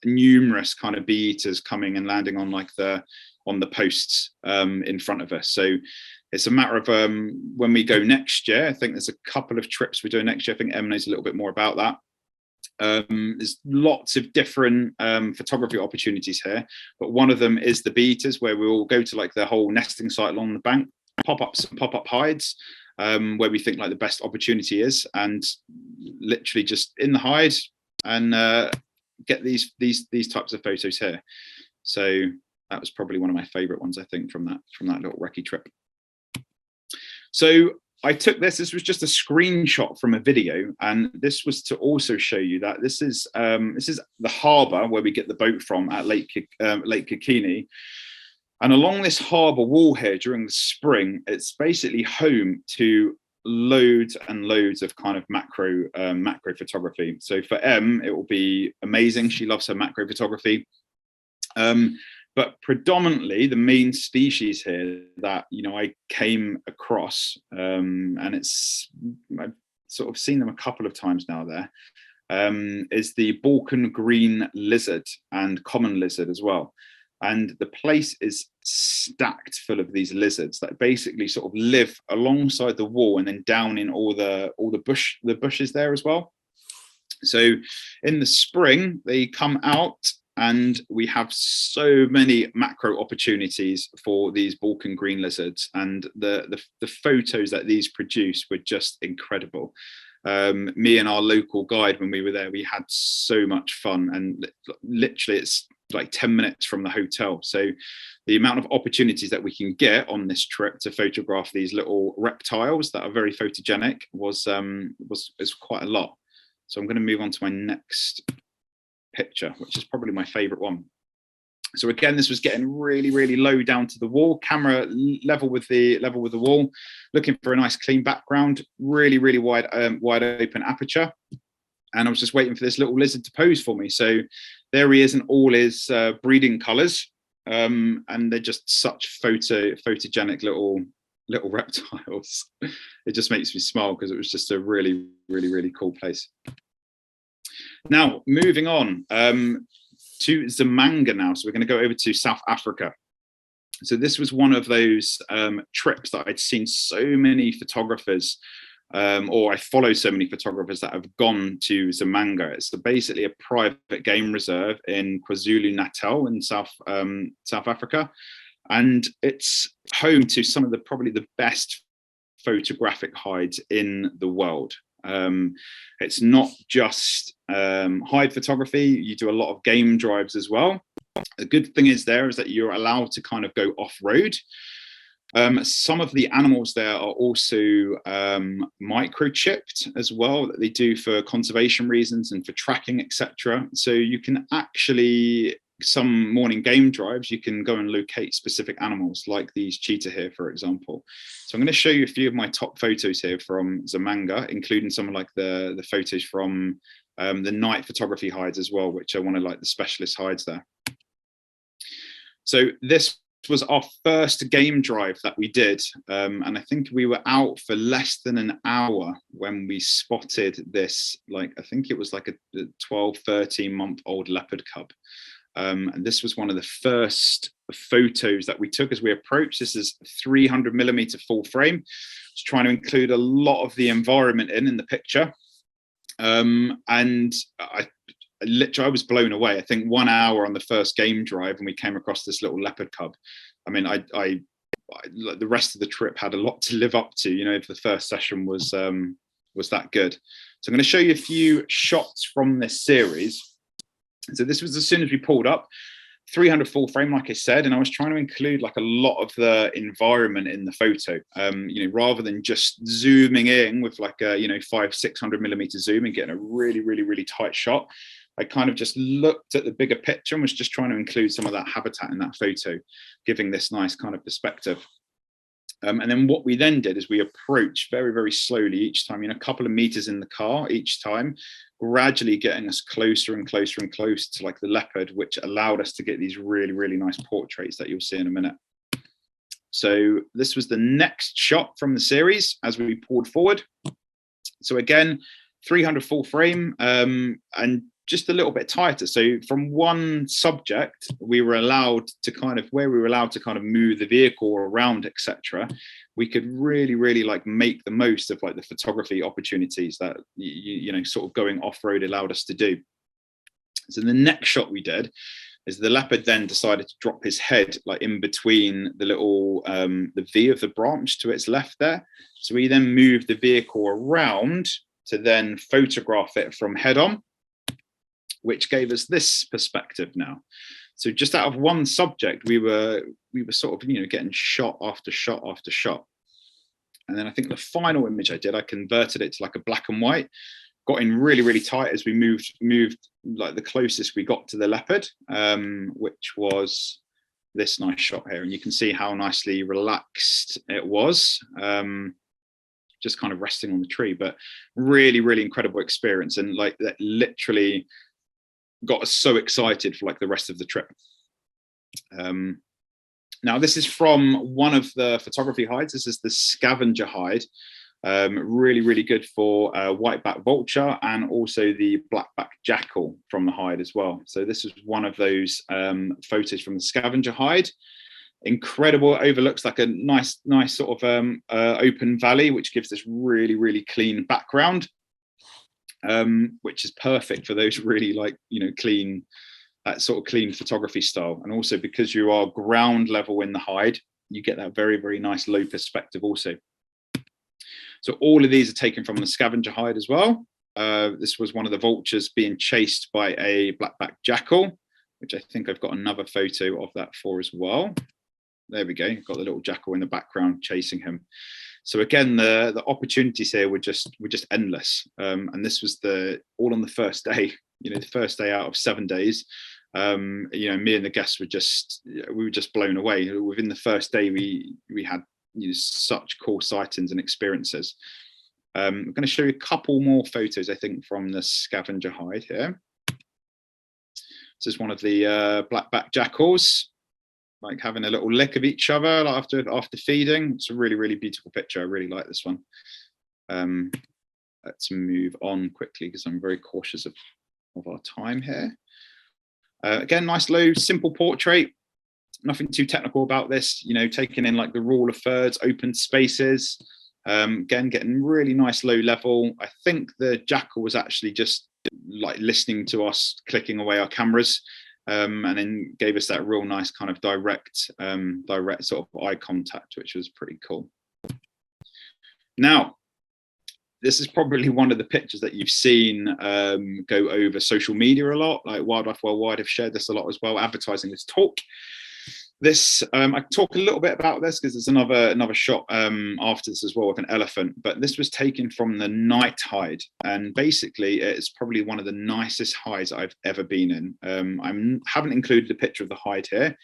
numerous kind of bee eaters coming and landing on the posts in front of us. So it's a matter of when we go next year. I think there's a couple of trips we're doing next year. I think Em knows a little bit more about that. There's lots of different photography opportunities here, but one of them is the bee eaters, where we will go to like the whole nesting site along the bank, pop up hides, where we think like the best opportunity is, and literally just in the hide and get these types of photos here. So that was probably one of my favorite ones, I think, from that little recce trip. So I took this was just a screenshot from a video, and this was to also show you that this is the harbour where we get the boat from at Lake Kikini. And along this harbour wall here during the spring, it's basically home to loads and loads of kind of macro photography. So for Em, it will be amazing. She loves her macro photography. But predominantly the main species here that I came across, and I've sort of seen them a couple of times now there, is the Balkan green lizard and common lizard as well. And the place is stacked full of these lizards that basically sort of live alongside the wall and then down in all the bushes there as well. So in the spring they come out, and we have so many macro opportunities for these Balkan green lizards, and the photos that these produce were just incredible. Me and our local guide, when we were there, we had so much fun, and literally it's like 10 minutes from the hotel. So the amount of opportunities that we can get on this trip to photograph these little reptiles that are very photogenic was quite a lot. So I'm going to move on to my next picture, which is probably my favorite one. So again, this was getting really, really low down to the wall, camera level with the wall, looking for a nice clean background, really, really wide open aperture. And I was just waiting for this little lizard to pose for me. So there he is in all his breeding colors. And they're just such photogenic little reptiles. It just makes me smile because it was just a really, really, really cool place. Now, moving on to Zamanga now. So we're going to go over to South Africa. So this was one of those trips that I'd seen so many photographers, or I follow so many photographers that have gone to Zamanga. It's basically a private game reserve in KwaZulu-Natal in South Africa. And it's home to some of probably the best photographic hides in the world. It's not just hide photography. You do a lot of game drives as well. The good thing is that you're allowed to kind of go off-road. Some of the animals there are also microchipped as well, that they do for conservation reasons and for tracking, etc. So you can actually some morning game drives, you can go and locate specific animals like these cheetah here, for example. So I'm going to show you a few of my top photos here from Zamanga, including some of like the photos from the night photography hides as well, which are one of like the specialist hides there. So this was our first game drive that we did, and I think we were out for less than an hour when we spotted this, like I think it was like a 12, 13-month-old leopard cub. And this was one of the first photos that we took as we approached. This is 300mm full frame. Just trying to include a lot of the environment in the picture. And I was blown away. I think 1 hour on the first game drive, and we came across this little leopard cub. I mean, I the rest of the trip had a lot to live up to. You know, if the first session was that good. So I'm going to show you a few shots from this series. So this was as soon as we pulled up, 300 full frame, like I said, and I was trying to include like a lot of the environment in the photo, you know, rather than just zooming in with like a, you know, 500-600mm zoom and getting a really, really, really tight shot. I kind of just looked at the bigger picture and was just trying to include some of that habitat in that photo, giving this nice kind of perspective. And then what we then did is we approached very, very slowly each time, you know, a couple of meters in the car each time, gradually getting us closer and closer and closer to like the leopard, which allowed us to get these really, really nice portraits that you'll see in a minute. So this was the next shot from the series as we pulled forward. So again, 300 full frame, and just a little bit tighter. So from one subject, we were allowed to kind of move the vehicle around, etc. We could really, really like make the most of like the photography opportunities that, you know, sort of going off-road allowed us to do. So the next shot we did is the leopard then decided to drop his head like in between the little, the V of the branch to its left there. So we then moved the vehicle around to then photograph it from head on, which gave us this perspective now. So just out of one subject, we were sort of, you know, getting shot after shot after shot. And then I think the final image I did, I converted it to like a black and white, got in really, really tight as we moved like the closest we got to the leopard, which was this nice shot here. And you can see how nicely relaxed it was. Just kind of resting on the tree, but really, really incredible experience. And like that literally got us so excited for like the rest of the trip. Now this is from one of the photography hides. This is the scavenger hide. Really, really good for whiteback vulture and also the blackback jackal from the hide as well. So this is one of those photos from the scavenger hide. Incredible, overlooks like a nice sort of open valley, which gives this really, really clean background. Which is perfect for those really like, you know, clean, that sort of clean photography style. And also because you are ground level in the hide, you get that very, very nice low perspective also. So all of these are taken from the scavenger hide as well. This was one of the vultures being chased by a blackback jackal, which I think I've got another photo of that for as well. There we go, got the little jackal in the background chasing him. So again, the opportunities here were just endless, and this was all on the first day. You know, the first day out of 7 days. You know, me and the guests were just blown away. Within the first day, we had, you know, such cool sightings and experiences. I'm going to show you a couple more photos, I think, from the scavenger hide here. This is one of the blackback jackals, like having a little lick of each other after feeding. It's a really, really beautiful picture. I really like this one. Let's move on quickly because I'm very cautious of our time here. Again, nice low, simple portrait. Nothing too technical about this, you know, taking in like the rule of thirds, open spaces. Again, getting really nice low level. I think the jackal was actually just like listening to us clicking away our cameras. And then gave us that real nice kind of direct sort of eye contact, which was pretty cool. Now, this is probably one of the pictures that you've seen go over social media a lot. Like Wildlife Worldwide have shared this a lot as well, advertising this talk. This I talk a little bit about this because there's another shot after this as well with an elephant, but this was taken from the night hide, and basically it's probably one of the nicest hides I've ever been in. I haven't included a picture of the hide here,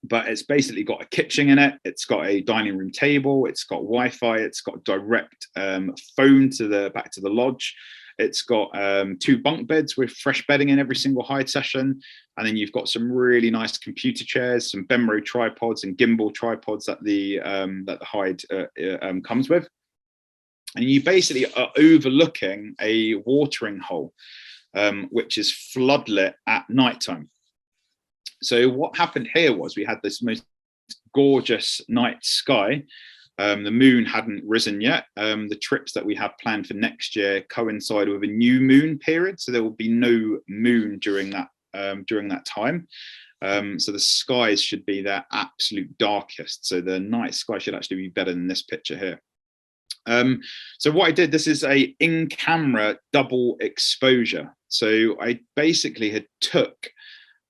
but it's basically got a kitchen in it, it's got a dining room table, it's got Wi-Fi, it's got direct phone to the back to the lodge. It's got 2 bunk beds with fresh bedding in every single hide session. And then you've got some really nice computer chairs, some Benro tripods and gimbal tripods that the hide comes with. And you basically are overlooking a watering hole, which is floodlit at nighttime. So what happened here was we had this most gorgeous night sky. The moon hadn't risen yet. The trips that we have planned for next year coincide with a new moon period, so there will be no moon during that time. So the skies should be their absolute darkest. So the night sky should actually be better than this picture here. So what I did, this is a in-camera double exposure. So I basically had took,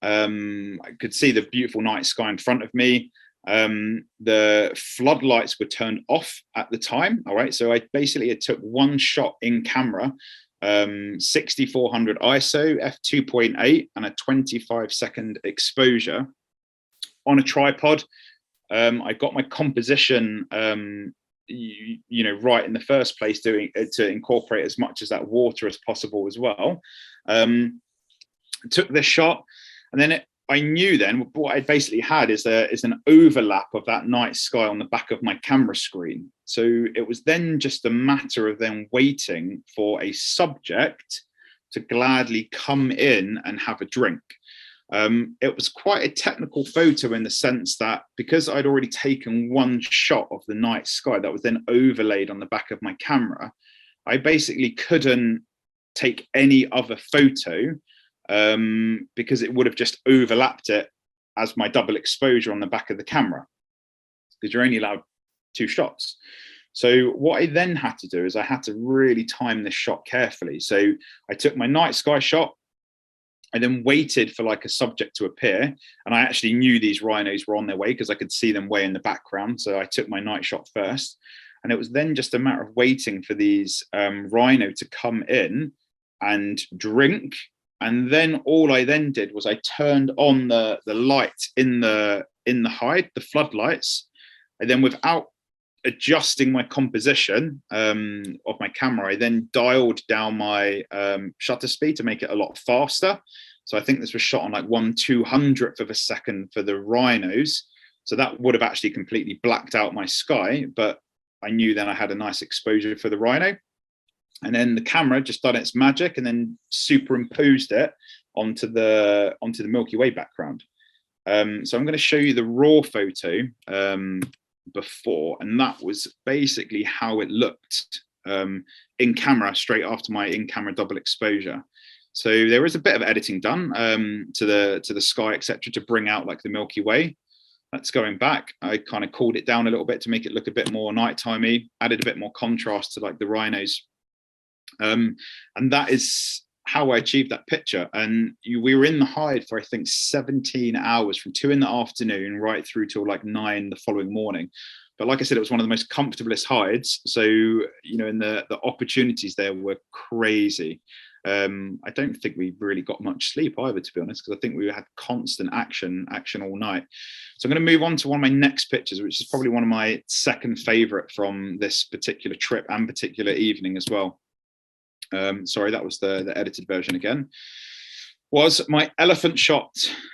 I could see the beautiful night sky in front of me. The floodlights were turned off at the time. All right, so I basically took one shot in camera, 6400 ISO, f2.8, and a 25-second exposure on a tripod. I got my composition, you know, right in the first place, doing to incorporate as much as that water as possible as well. Took this shot, and then I knew then what I basically had is an overlap of that night sky on the back of my camera screen. So it was then just a matter of then waiting for a subject to gladly come in and have a drink. It was quite a technical photo in the sense that because I'd already taken one shot of the night sky that was then overlaid on the back of my camera, I basically couldn't take any other photo because it would have just overlapped it as my double exposure on the back of the camera, because you're only allowed 2 shots. So what I then had to do is I had to really time this shot carefully. So I took my night sky shot, I then waited for like a subject to appear, and I actually knew these rhinos were on their way because I could see them way in the background. So I took my night shot first, and it was then just a matter of waiting for these rhino to come in and drink. And then all I then did was I turned on the light in the hide, the floodlights, and then without adjusting my composition of my camera, I then dialed down my shutter speed to make it a lot faster. So I think this was shot on like 1/200th of a second for the rhinos. So that would have actually completely blacked out my sky, but I knew then I had a nice exposure for the rhino. And then the camera just done its magic and then superimposed it onto the Milky Way background. So I'm going to show you the raw photo before, and that was basically how it looked in camera straight after my in-camera double exposure. So there is a bit of editing done to the sky, etc., to bring out like the Milky Way. That's going back. I kind of cooled it down a little bit to make it look a bit more nighttimey, added a bit more contrast to like the rhinos. And that is how I achieved that picture. And we were in the hide for I think 17 hours, from 2 in the afternoon right through till like 9 the following morning. But like I said, it was one of the most comfortablest hides. So, you know, and the opportunities there were crazy. I don't think we really got much sleep either, to be honest, because I think we had constant action all night. So I'm going to move on to one of my next pictures, which is probably one of my second favorite from this particular trip and particular evening as well. Sorry, that was the edited version again. Was my elephant shot.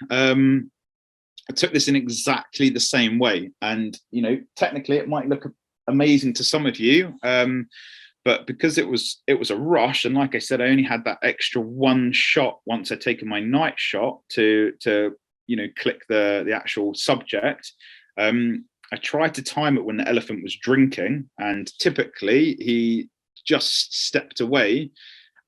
I took this in exactly the same way, and you know, technically it might look amazing to some of you, but because it was a rush, and like I said, I only had that extra one shot once I'd taken my night shot to you know, click the actual subject. I tried to time it when the elephant was drinking, and typically he just stepped away,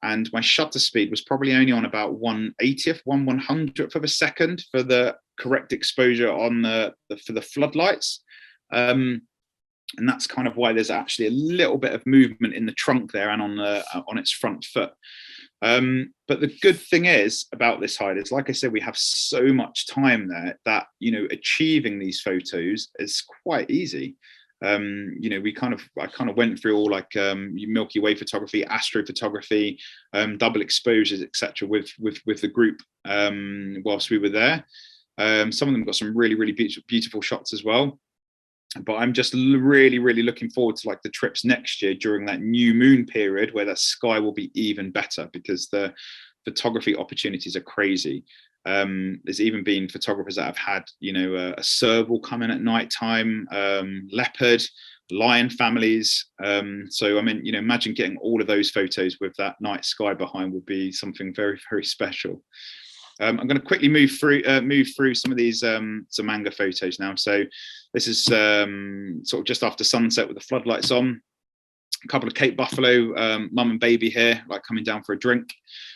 and my shutter speed was probably only on about 1/80th, 1/100th of a second for the correct exposure on for the floodlights. And that's kind of why there's actually a little bit of movement in the trunk there and on its front foot. But the good thing is about this hide is, like I said, we have so much time there that, you know, achieving these photos is quite easy. You know, I kind of went through all like Milky Way photography, astrophotography, double exposures, etc. with the group whilst we were there. Some of them got some really beautiful shots as well. But I'm just really looking forward to like the trips next year during that new moon period, where the sky will be even better, because the photography opportunities are crazy. There's even been photographers that have had, you know, a serval come in at night time, leopard, lion families. So I mean, you know, imagine getting all of those photos with that night sky behind would be something very special. I'm going to quickly move through some of these Zamanga photos now. So this is sort of just after sunset with the floodlights on. A couple of Cape Buffalo, mum and baby here, like coming down for a drink.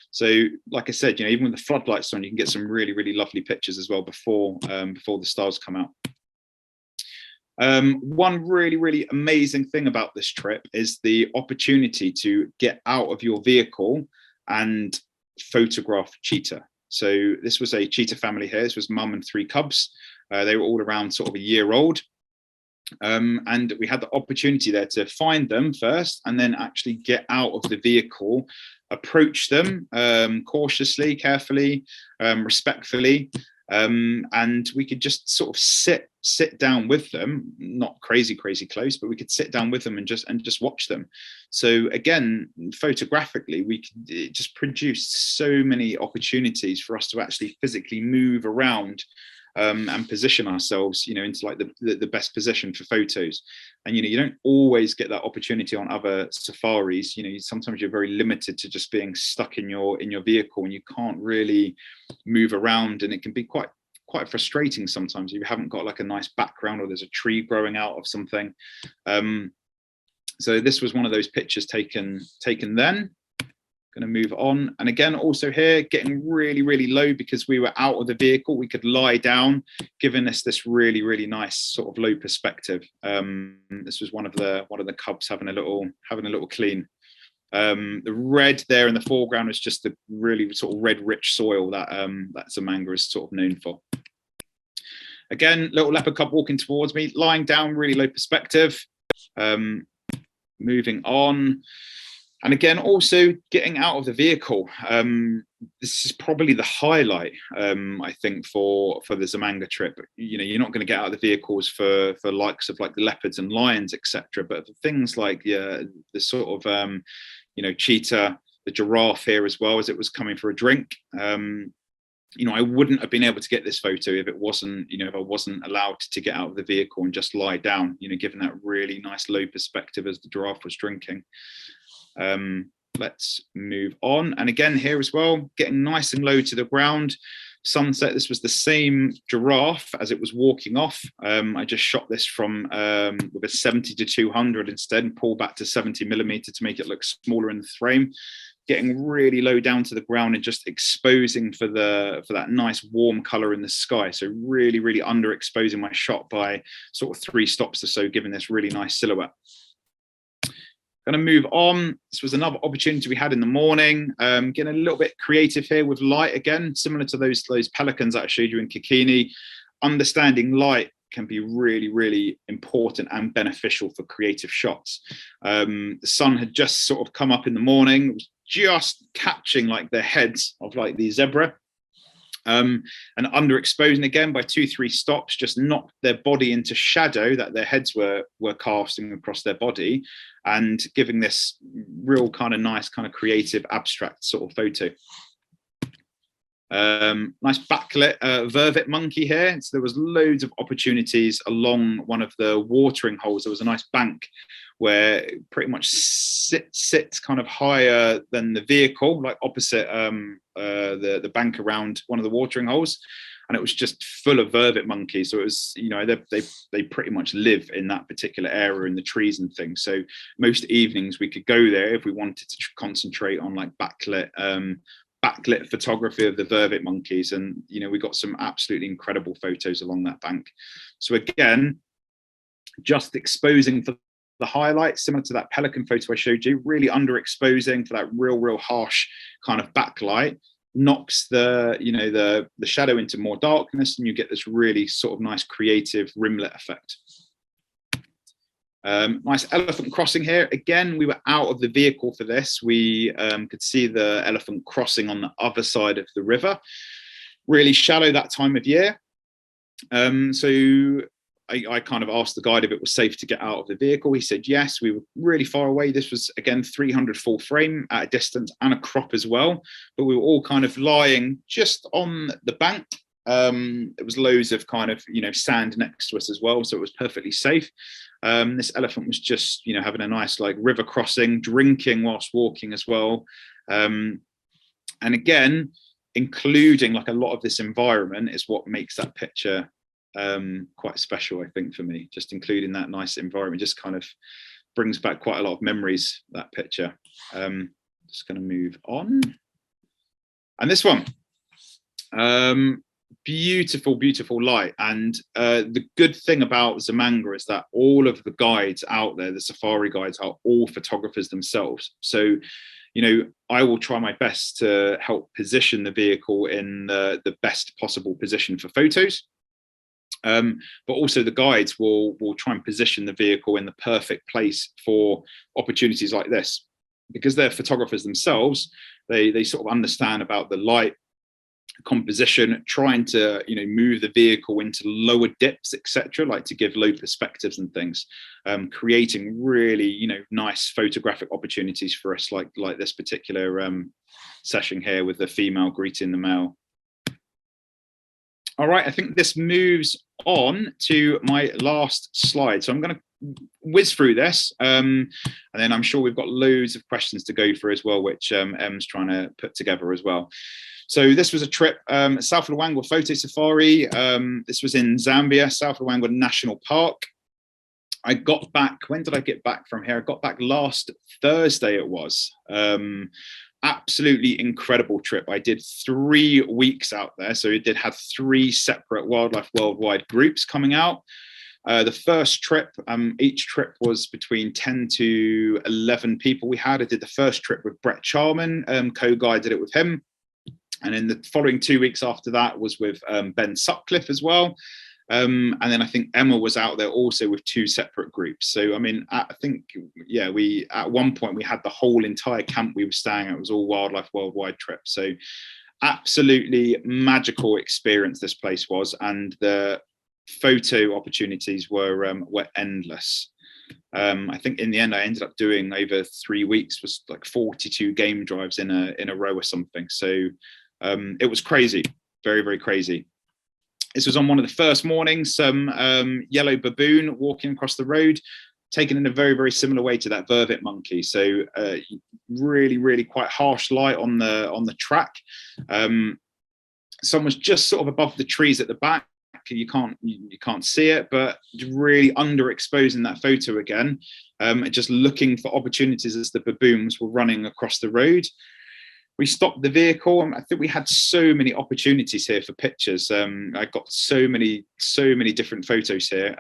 So, like I said, you know, even with the floodlights on, you can get some really lovely pictures as well before the stars come out. One really amazing thing about this trip is the opportunity to get out of your vehicle and photograph cheetah. So this was a cheetah family here. This was mum and 3 cubs. They were all around sort of a year old. And we had the opportunity there to find them first, and then actually get out of the vehicle, approach them cautiously, carefully, respectfully. And we could just sort of sit down with them, not crazy close, but we could sit down with them and just watch them. So again, photographically, it just produced so many opportunities for us to actually physically move around and position ourselves, you know, into like the best position for photos. And, you know, you don't always get that opportunity on other safaris. You know, sometimes you're very limited to just being stuck in your vehicle, and you can't really move around, and it can be quite frustrating sometimes if you haven't got like a nice background or there's a tree growing out of something. So this was one of those pictures taken then. Going to move on, and again, also here getting really low, because we were out of the vehicle, we could lie down, giving us this really nice sort of low perspective. This was one of the cubs having a little clean. The red there in the foreground is just the really sort of red rich soil that Zamanga is sort of known for. Again, little leopard cub walking towards me, lying down, really low perspective. Moving on. And again, also getting out of the vehicle. This is probably the highlight, I think, for the Zamanga trip. You know, you're not going to get out of the vehicles for likes of like the leopards and lions, etc. But for things like the sort of you know, cheetah, the giraffe here as well, as it was coming for a drink. You know, I wouldn't have been able to get this photo if it wasn't, you know, if I wasn't allowed to get out of the vehicle and just lie down, you know, given that really nice low perspective as the giraffe was drinking. Let's move on. And again, here as well, getting nice and low to the ground. Sunset, this was the same giraffe as it was walking off. I just shot this from with a 70-200 instead, and pulled back to 70mm to make it look smaller in the frame. Getting really low down to the ground and just exposing for that nice warm color in the sky. So really underexposing my shot by sort of 3 stops or so, giving this really nice silhouette. Going to move on. This was another opportunity we had in the morning. Getting a little bit creative here with light again, similar to those pelicans that I showed you in Kikini. Understanding light can be really important and beneficial for creative shots. The sun had just sort of come up in the morning. It was just catching like the heads of like the zebra. And underexposing again by 2-3 stops, just knocked their body into shadow that their heads were casting across their body, and giving this real kind of nice kind of creative abstract sort of photo. Nice backlit vervet monkey here. So there was loads of opportunities along one of the watering holes. There was a nice bank where it pretty much sits kind of higher than the vehicle, like opposite the bank around one of the watering holes. And it was just full of vervet monkeys. So it was, you know, they pretty much live in that particular area in the trees and things. So most evenings we could go there if we wanted to concentrate on like backlit photography of the vervet monkeys. And, you know, we got some absolutely incredible photos along that bank. So again, just exposing for the highlights, similar to that Pelican photo I showed you, really underexposing for that real harsh kind of backlight, knocks the shadow into more darkness, and you get this really sort of nice creative rimlet effect. Nice elephant crossing here. Again, we were out of the vehicle for this. We could see the elephant crossing on the other side of the river. Really shallow that time of year. So I kind of asked the guide if it was safe to get out of the vehicle. He said yes. We were really far away. This was, again, 300 full frame at a distance and a crop as well. But we were all kind of lying just on the bank. There was loads of kind of, sand next to us as well. So it was perfectly safe. This elephant was just, having a nice like river crossing, drinking whilst walking as well. And again, including like a lot of this environment is what makes that picture quite special, I think, for me. Just including that nice environment just kind of brings back quite a lot of memories, that picture. Just going to move on. And this one. Beautiful light. And the good thing about Zamanga is that all of the guides out there, the safari guides, are all photographers themselves. So I will try my best to help position the vehicle in the best possible position for photos, but also the guides will try and position the vehicle in the perfect place for opportunities like this, because they're photographers themselves. They sort of understand about the light composition, trying to move the vehicle into lower dips, etc., like to give low perspectives and things, creating really nice photographic opportunities for us, like this particular session here with the female greeting the male. All right, I think this moves on to my last slide, so I'm going to whiz through this, and then I'm sure we've got loads of questions to go through as well, which Em's trying to put together as well. So this was a trip, South Luangwa Photo Safari. This was in Zambia, South Luangwa National Park. I got back, when did I get back from here? I got back last Thursday it was. Absolutely incredible trip. I did 3 weeks out there. So it did have 3 separate Wildlife Worldwide groups coming out. The first trip, each trip was between 10 to 11 people we had. I did the first trip with Brett Charman, co-guided it with him. And then the following 2 weeks after that was with Ben Sutcliffe as well. And then I think Emma was out there also with 2 separate groups. So, I mean, I think, yeah, at one point we had the whole entire camp we were staying at. It was all Wildlife Worldwide trip. So absolutely magical experience this place was. And the photo opportunities were endless. I think in the end I ended up doing over 3 weeks, was like 42 game drives in a row or something. So it was crazy, very crazy. This was on one of the first mornings, some yellow baboon walking across the road, taken in a very similar way to that vervet monkey. So really quite harsh light on the track. Sun was just sort of above the trees at the back. You can't see it, but really underexposing that photo again, just looking for opportunities as the baboons were running across the road. We stopped the vehicle, and I think we had so many opportunities here for pictures. I got so many different photos here.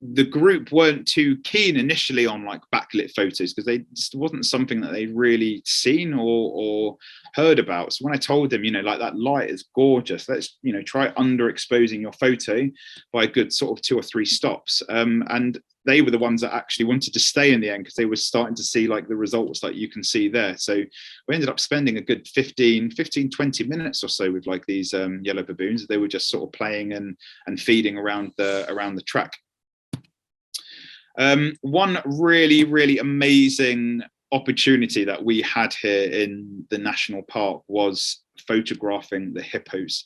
The group weren't too keen initially on like backlit photos because they just wasn't something that they'd really seen or heard about. So when I told them, like that light is gorgeous, let's try underexposing your photo by a good sort of 2 or 3 stops, and they were the ones that actually wanted to stay in the end because they were starting to see like the results like you can see there. So we ended up spending a good 15, 20 minutes or so with like these yellow baboons. They were just sort of playing and feeding around the track. One really amazing opportunity that we had here in the national park was photographing the hippos.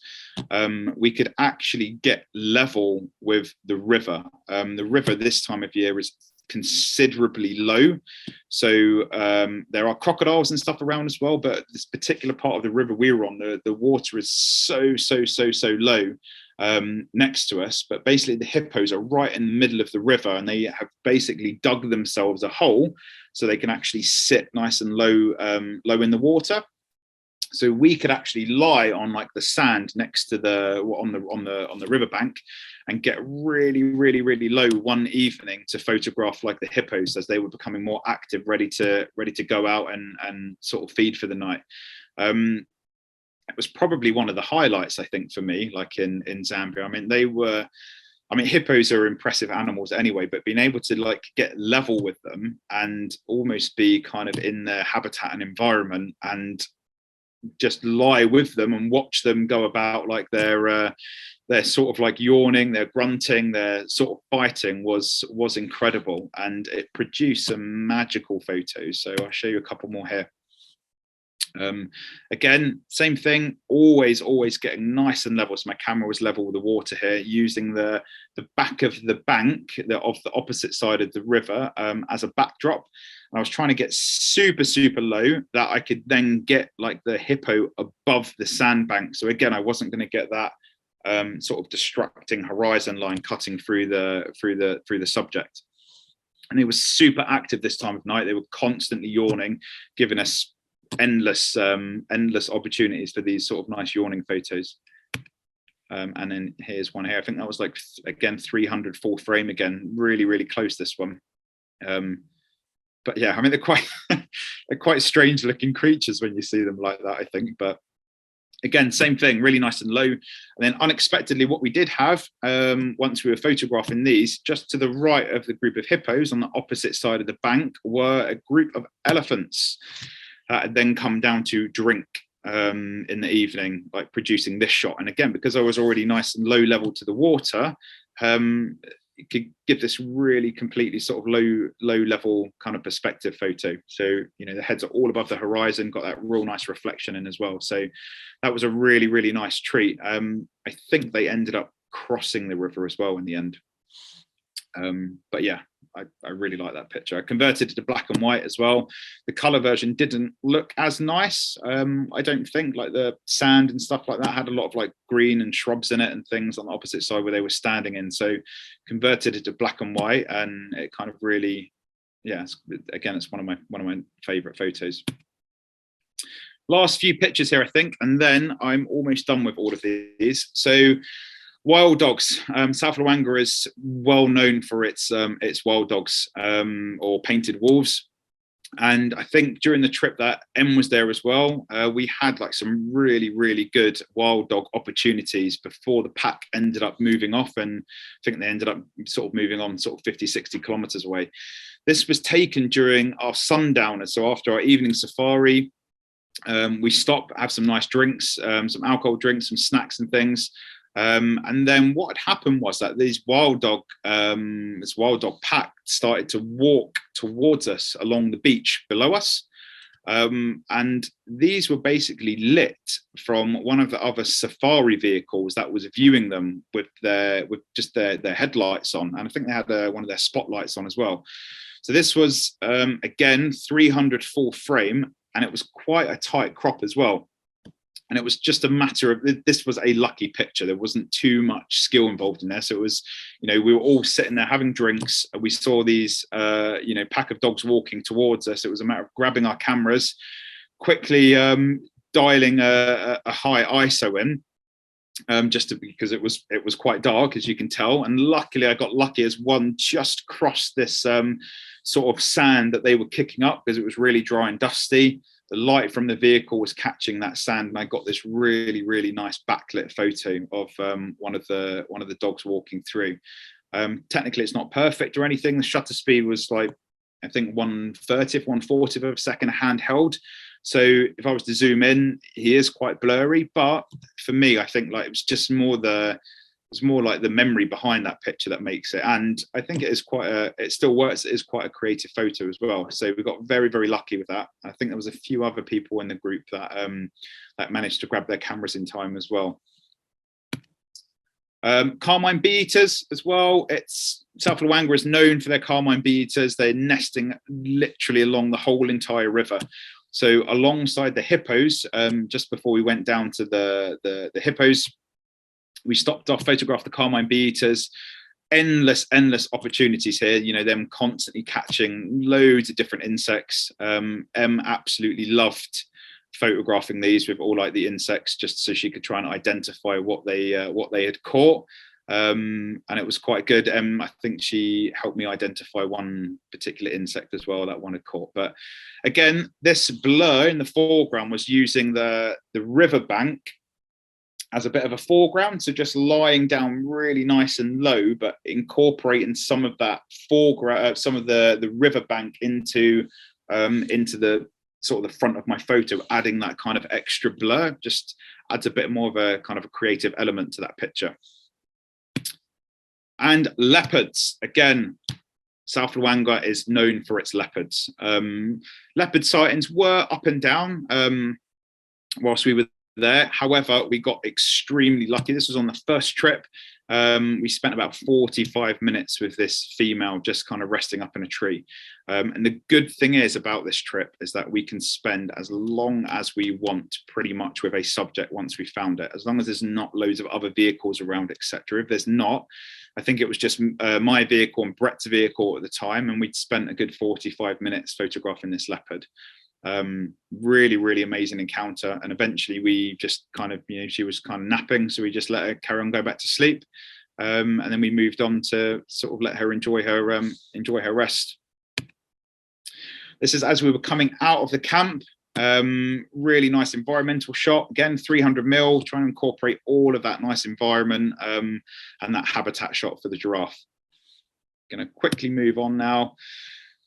We could actually get level with the river. The river this time of year is considerably low, so there are crocodiles and stuff around as well, but this particular part of the river we were on, the water is so low next to us, but basically the hippos are right in the middle of the river, and they have basically dug themselves a hole so they can actually sit nice and low in the water. So we could actually lie on like the sand next to on the riverbank and get really, really, really low one evening to photograph like the hippos as they were becoming more active, ready to go out and sort of feed for the night. It was probably one of the highlights, I think, for me, like in Zambia. I mean, hippos are impressive animals anyway, but being able to like get level with them and almost be kind of in their habitat and environment and just lie with them and watch them go about like they're sort of like yawning, they're grunting, they're sort of fighting was incredible, and it produced some magical photos. So I'll show you a couple more here. Again, same thing, always getting nice and level. So my camera was level with the water here, using the back of the bank of the opposite side of the river as a backdrop. And I was trying to get super low that I could then get like the hippo above the sandbank. So again, I wasn't going to get that sort of distracting horizon line cutting through the subject. And it was super active this time of night. They were constantly yawning, giving us endless opportunities for these sort of nice yawning photos. And then here's one here. I think that was like, again, 300 full frame, again, really close, this one. But yeah, I mean, they're quite strange looking creatures when you see them like that, I think. But again, same thing, really nice and low. And then unexpectedly, what we did have, once we were photographing these, just to the right of the group of hippos on the opposite side of the bank were a group of elephants that had then come down to drink in the evening, like producing this shot. And again, because I was already nice and low level to the water, it could give this really completely sort of low level kind of perspective photo. So, you know, the heads are all above the horizon, got that real nice reflection in as well. So that was a really nice treat. I think they ended up crossing the river as well in the end. But yeah, I really like that picture. I converted it to black and white as well. The color version didn't look as nice. I don't think, like the sand and stuff like that had a lot of like green and shrubs in it and things on the opposite side where they were standing in. So converted it to black and white, and it kind of really, yeah, again, it's one of my favorite photos. Last few pictures here, I think, and then I'm almost done with all of these. So wild dogs. South Luangwa is well known for its wild dogs, or painted wolves. And I think during the trip that Em was there as well, we had like some really good wild dog opportunities before the pack ended up moving off. And I think they ended up sort of moving on sort of 50-60 kilometers away. This was taken during our sundowner. So after our evening safari, we stopped, have some nice drinks, some alcohol drinks, some snacks and things. And then what had happened was that this wild dog pack started to walk towards us along the beach below us. And these were basically lit from one of the other safari vehicles that was viewing them with just their headlights on. And I think they had one of their spotlights on as well. So this was, again, 300 full frame, and it was quite a tight crop as well. And it was just a matter of, this was a lucky picture. There wasn't too much skill involved in this. It was, you know, we were all sitting there having drinks. We saw these, pack of dogs walking towards us. It was a matter of grabbing our cameras, quickly dialing a high ISO in, because it was quite dark, as you can tell. And luckily, I got lucky as one just crossed this sort of sand that they were kicking up, because it was really dry and dusty. The light from the vehicle was catching that sand, and I got this really nice backlit photo of one of the dogs walking through. Technically, it's not perfect or anything. The shutter speed was like, I think 1/30th, 1/40th of a second handheld. So if I was to zoom in, he is quite blurry. But for me, I think like it was just more like the memory behind that picture that makes it. And I think it still works. It is quite a creative photo as well. So we got very lucky with that. I think there was a few other people in the group that managed to grab their cameras in time as well. Carmine bee eaters as well. South Luangwa is known for their carmine bee eaters. They're nesting literally along the whole entire river. So alongside the hippos, just before we went down to the hippos, we stopped off, photographed the carmine bee eaters. Endless opportunities here, you know, them constantly catching loads of different insects. Em absolutely loved photographing these with all like the insects, just so she could try and identify what they had caught. And it was quite good. I think she helped me identify one particular insect as well that one had caught. But again, this blur in the foreground was using the riverbank as a bit of a foreground, so just lying down really nice and low, but incorporating some of that foreground, some of the riverbank into the sort of the front of my photo, adding that kind of extra blur, just adds a bit more of a kind of a creative element to that picture. And leopards, again, South Luangwa is known for its leopards. Leopard sightings were up and down whilst we were there. However, we got extremely lucky. This was on the first trip. We spent about 45 minutes with this female just kind of resting up in a tree. And the good thing is about this trip is that we can spend as long as we want pretty much with a subject once we found it, as long as there's not loads of other vehicles around, etc. If there's not, I think it was just my vehicle and Brett's vehicle at the time, and we'd spent a good 45 minutes photographing this leopard. Really amazing encounter, and eventually we just kind of, she was kind of napping, so we just let her carry on, go back to sleep, and then we moved on to sort of let her enjoy her rest. This is as we were coming out of the camp. Really nice environmental shot, again 300mm, trying to incorporate all of that nice environment and that habitat shot for the giraffe. Going to quickly move on now.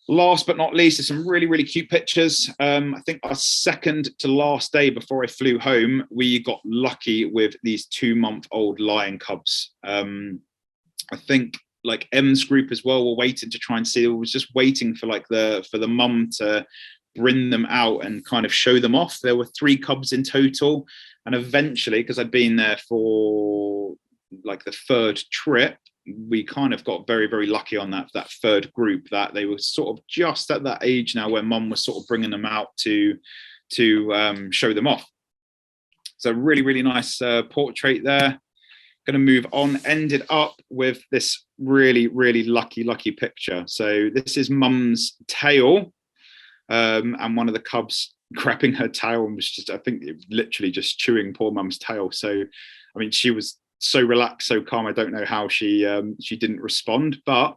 Last but not least, there's some really cute pictures. I think our second to last day before I flew home, we got lucky with these 2-month-old lion cubs. I think like M's group as well were waiting to try and see. It was just waiting for like for the mum to bring them out and kind of show them off. There were 3 cubs in total, and eventually, because I'd been there for like the 3rd trip, we kind of got very lucky on that 3rd group, that they were sort of just at that age now where mum was sort of bringing them out to show them off. So really nice portrait there. Going to move on. Ended up with this really lucky picture. So this is mum's tail, and one of the cubs grabbing her tail and was just, I think, literally just chewing poor mum's tail. So I mean, she was so relaxed, so calm. I don't know how she didn't respond, but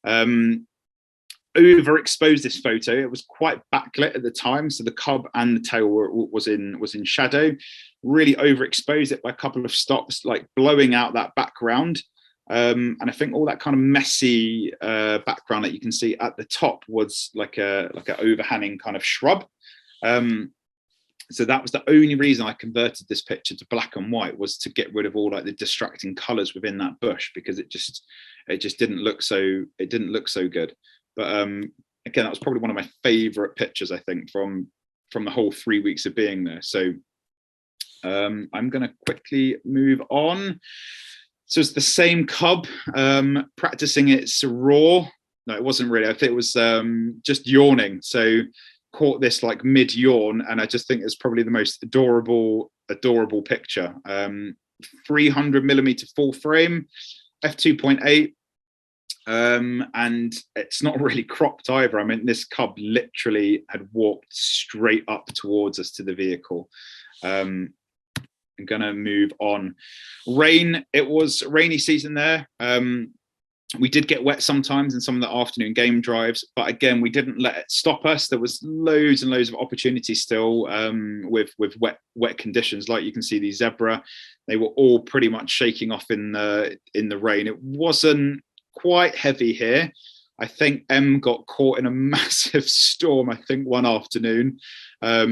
overexposed this photo. It was quite backlit at the time, so the cub and the tail was in shadow. Really overexposed it by a couple of stops, like blowing out that background. And I think all that kind of messy background that you can see at the top was like an overhanging kind of shrub. So that was the only reason I converted this picture to black and white, was to get rid of all like the distracting colors within that bush, because it just didn't look so good. But again, that was probably one of my favorite pictures, I think, from the whole 3 weeks of being there. So I'm going to quickly move on. So it's the same cub practicing its roar. No, it wasn't really. I think it was just yawning. So caught this like mid yawn, and I just think it's probably the most adorable picture. 300mm full frame, f2.8, and it's not really cropped either. I mean, this cub literally had walked straight up towards us to the vehicle. I'm gonna move on. Rain. It was rainy season there. We did get wet sometimes in some of the afternoon game drives, but again, we didn't let it stop us. There was loads and loads of opportunities still with wet conditions. Like you can see, these zebra, they were all pretty much shaking off in the rain. It wasn't quite heavy here. I think M got caught in a massive storm, I think, one afternoon. I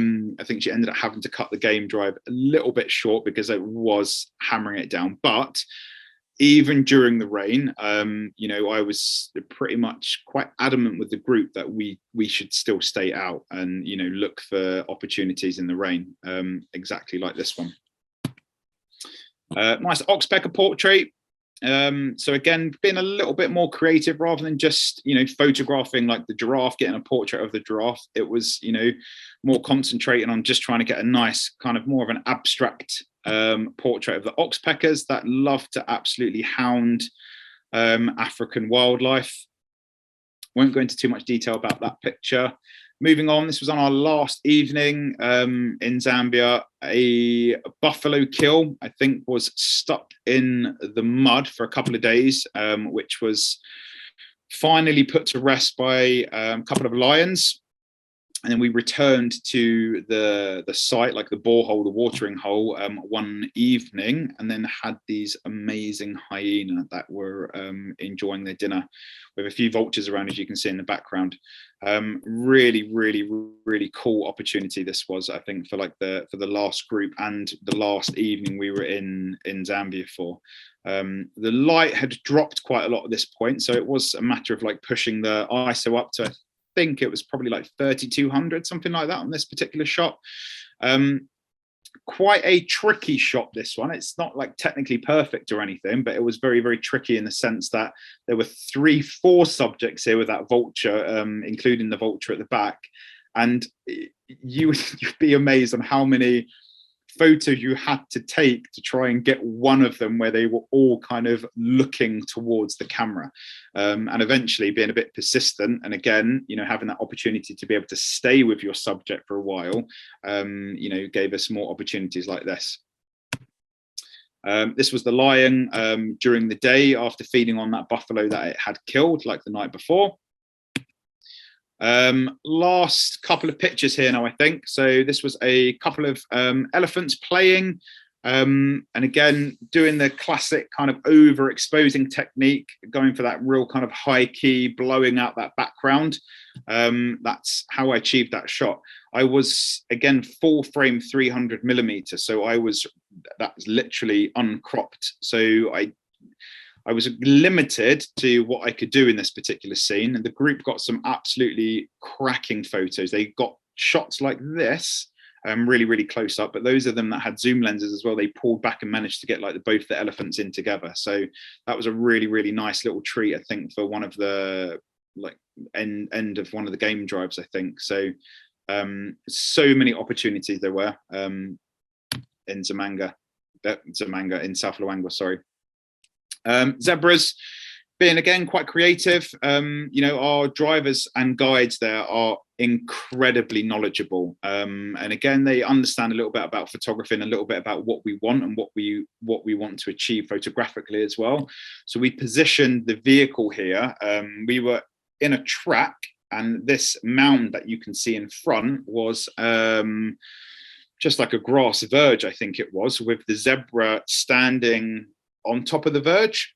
think she ended up having to cut the game drive a little bit short because it was hammering it down. But even during the rain, I was pretty much quite adamant with the group that we should still stay out and, look for opportunities in the rain, exactly like this one. Nice oxpecker portrait. So again, being a little bit more creative rather than just, photographing like the giraffe, getting a portrait of the giraffe. It was, more concentrating on just trying to get a nice kind of more of an abstract portrait of the oxpeckers that love to absolutely hound African wildlife. Won't go into too much detail about that picture. moving on, this was on our last evening in Zambia. A buffalo kill, I think, was stuck in the mud for a couple of days, which was finally put to rest by a couple of lions. And then we returned to the site, like the borehole, the watering hole, one evening, and then had these amazing hyena that were enjoying their dinner with a few vultures around, as you can see in the background. Really, really, really cool opportunity this was, I think, for the last group and the last evening we were in Zambia for. The light had dropped quite a lot at this point, so it was a matter of like pushing the ISO up to, I think it was probably like 3200, something like that on this particular shot. Quite a tricky shot, this one. It's not like technically perfect or anything, but it was very, very tricky in the sense that there were 4 subjects here with that vulture, including the vulture at the back. And you'd be amazed on how many photos you had to take to try and get one of them where they were all kind of looking towards the camera, and eventually being a bit persistent, and again, you know, having that opportunity to be able to stay with your subject for a while, you know, gave us more opportunities like this. This was the lion during the day after feeding on that buffalo that it had killed like the night before. Last couple of pictures here now, I think. So this was a couple of elephants playing, and again doing the classic kind of overexposing technique, going for that real kind of high key, blowing out that background. That's how I achieved that shot. I was, again, full frame 300mm, so that was literally uncropped, so I was limited to what I could do in this particular scene, and the group got some absolutely cracking photos. They got shots like this, really, really close up, but those of them that had zoom lenses as well, they pulled back and managed to get like both the elephants in together. So that was a really, really nice little treat, I think, for one of the like end of one of the game drives, I think. So so many opportunities there were in Zamanga, in South Luangwa, sorry. Zebras being, again, quite creative. You know, our drivers and guides there are incredibly knowledgeable, and again, they understand a little bit about photography and a little bit about what we want and what we want to achieve photographically as well. So we positioned the vehicle here. We were in a track, and this mound that you can see in front was just like a grass verge, I think it was, with the zebra standing on top of the verge,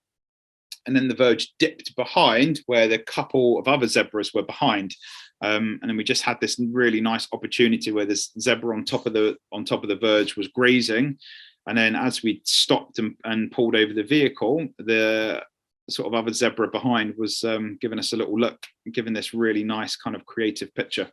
and then the verge dipped behind where the couple of other zebras were behind, and then we just had this really nice opportunity where this zebra on top of the verge was grazing, and then as we stopped and pulled over the vehicle, the sort of other zebra behind was giving us a little look, giving this really nice kind of creative picture.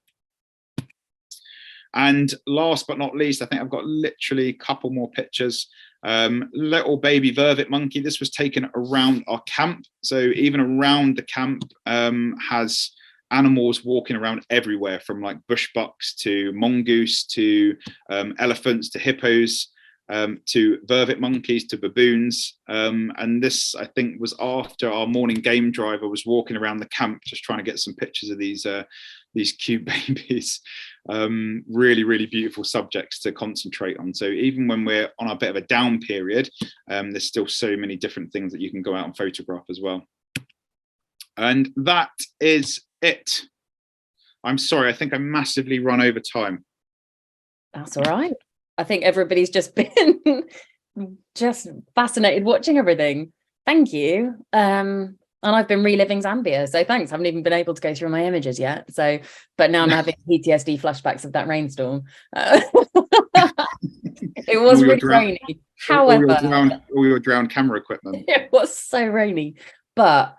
And last but not least, I think I've got literally a couple more pictures. Little baby vervet monkey. This was taken around our camp. So even around the camp has animals walking around everywhere, from like bush bucks to mongoose to elephants to hippos, to vervet monkeys to baboons. And this, I think, was after our morning game drive. I was walking around the camp just trying to get some pictures of these cute babies. Really, really beautiful subjects to concentrate on. So even when we're on a bit of a down period, there's still so many different things that you can go out and photograph as well. And that is it. I'm sorry, I think I massively run over time. That's all right. I think everybody's just been just fascinated watching everything. Thank you. And I've been reliving Zambia, so thanks. I haven't even been able to go through my images yet. So, but now I'm having PTSD flashbacks of that rainstorm. It was really rainy. However, all your drowned camera equipment. It was so rainy. But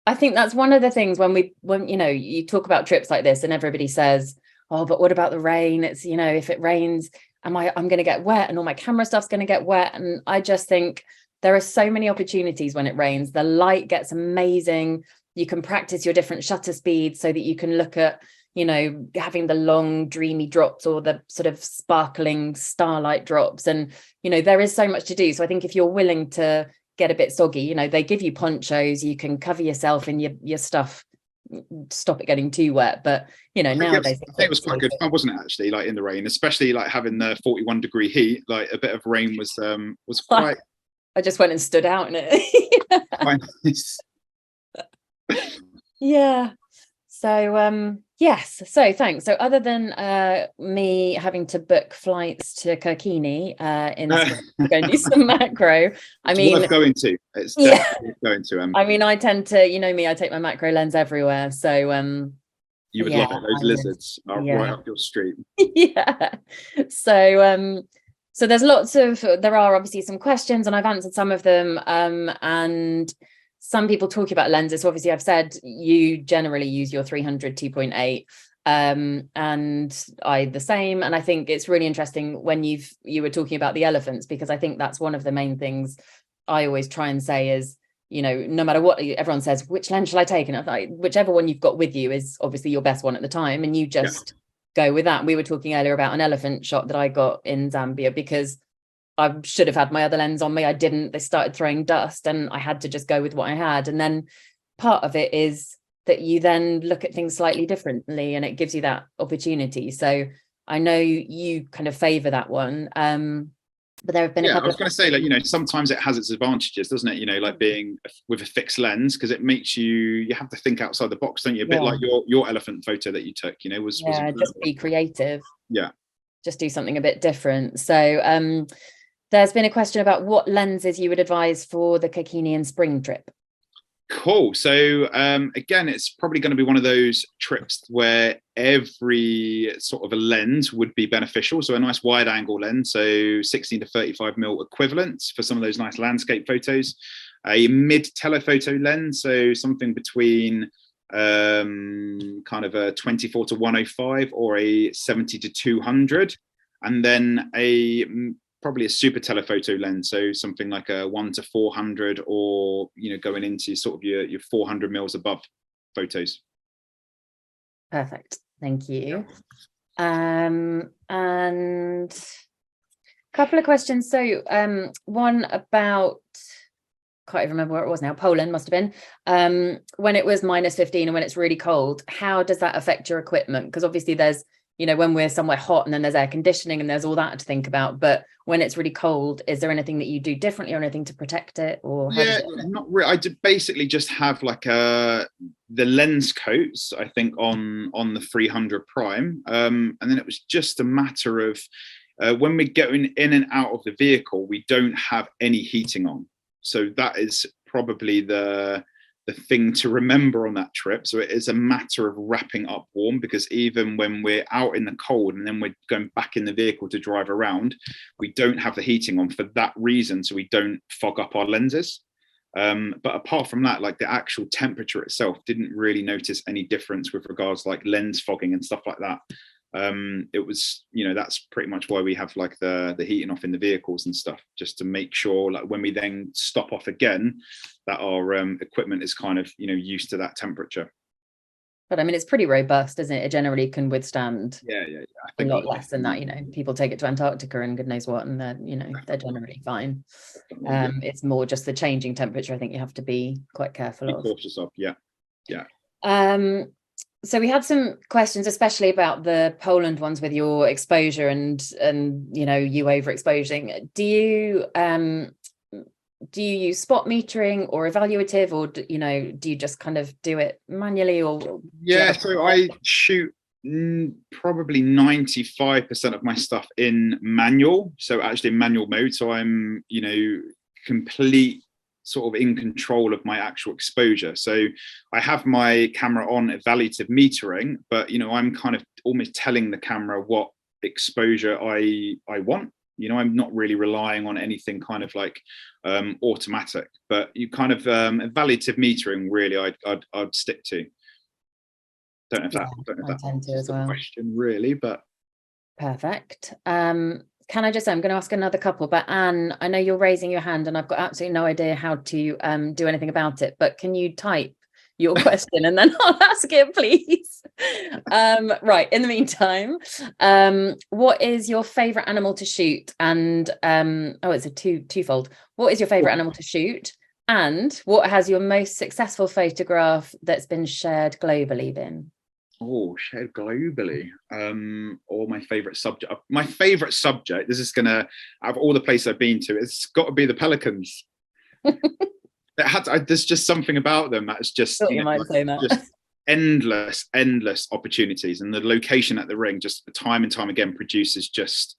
I think that's one of the things when you know, you talk about trips like this and everybody says, oh, but what about the rain? It's, you know, if it rains, I'm going to get wet and all my camera stuff's going to get wet. And I just think there are so many opportunities when it rains. The light gets amazing. You can practice your different shutter speeds so that you can look at, you know, having the long dreamy drops or the sort of sparkling starlight drops. And, you know, there is so much to do. So I think if you're willing to get a bit soggy, you know, they give you ponchos, you can cover yourself in your stuff stop it getting too wet. But nowadays I think it was quite good fun, wasn't it? Actually, like in the rain, especially like having the 41-degree heat, like a bit of rain was quite. I just went and stood out in it. Quite nice. Yeah. So yes. So thanks. So other than me having to book flights to Kirkini in to go and do some macro, I mean, worth going to. It's definitely going to. I mean, I tend to, me, I take my macro lens everywhere. So you would love it. Those lizards are right up your street. Yeah. So there's there are obviously some questions, and I've answered some of them. And some people talking about lenses. So obviously I've said you generally use your 300 2.8, and I the same. And I think it's really interesting when you were talking about the elephants, because I think that's one of the main things I always try and say is, no matter what everyone says, which lens shall I take? And I thought whichever one you've got with you is obviously your best one at the time, and you just go with that. We were talking earlier about an elephant shot that I got in Zambia because I should have had my other lens on me. I didn't. They started throwing dust and I had to just go with what I had. And then part of it is that you then look at things slightly differently, and it gives you that opportunity. So I know you kind of favor that one. But there have been a couple. I was going to say, like, sometimes it has its advantages, doesn't it? Like being with a fixed lens, because it makes you have to think outside the box, don't you? A bit like your elephant photo that you took, was just be creative. Yeah. Just do something a bit different. So there's been a question about what lenses you would advise for the Kirkini and spring trip. Cool. So again, it's probably going to be one of those trips where every sort of a lens would be beneficial. So a nice wide angle lens, so 16 to 35 mil equivalent for some of those nice landscape photos. A mid telephoto lens, so something between kind of a 24 to 105 or a 70 to 200, and then probably a super telephoto lens, so something like a 1 to 400, or going into sort of your 400 mils above photos. Perfect, thank you. And a couple of questions. So one about, can't even remember where it was now, Poland must have been, when it was -15 and when it's really cold, how does that affect your equipment? Because obviously there's when we're somewhere hot and then there's air conditioning and there's all that to think about, but when it's really cold, is there anything that you do differently or anything to protect it? Or not really. I basically just have like the lens coats, I think, on the 300 prime, and then it was just a matter of when we're going in and out of the vehicle, we don't have any heating on, so that is probably the thing to remember on that trip. So it is a matter of wrapping up warm, because even when we're out in the cold and then we're going back in the vehicle to drive around, we don't have the heating on for that reason, so we don't fog up our lenses. But apart from that, like the actual temperature itself, didn't really notice any difference with regards like lens fogging and stuff like that. It was, that's pretty much why we have like the heating off in the vehicles and stuff, just to make sure like when we then stop off again, that our equipment is kind of used to that temperature. But I mean, it's pretty robust, isn't it? It generally can withstand I think a lot less than that. People take it to Antarctica and good knows what, and they're generally fine. It's more just the changing temperature, I think you have to be quite careful of. Cautious of. Yeah. So we had some questions, especially about the Poland ones with your exposure and you overexposing. Do you use spot metering or evaluative, or do you just kind of do it manually? Or so I shoot probably 95% of my stuff in manual, so actually in manual mode, so I'm complete sort of in control of my actual exposure. So I have my camera on evaluative metering, but I'm kind of almost telling the camera what exposure I want. I'm not really relying on anything kind of like automatic, but you kind of evaluative metering really I'd stick to. Don't know if that's a question really, but perfect. Can I just say, I'm going to ask another couple, but Anne, I know you're raising your hand and I've got absolutely no idea how to do anything about it, but can you type your question and then I'll ask it, please? Right, in the meantime, what is your favorite animal to shoot? And it's a twofold. What is your favorite animal to shoot? And what has your most successful photograph that's been shared globally been? Oh, shared globally. Or my favorite subject. My favorite subject, this is gonna, out of all the places I've been to, it's got to be the pelicans. There's just something about them that's just, Thought you might say that. just endless opportunities, and the location at the ring just time and time again produces just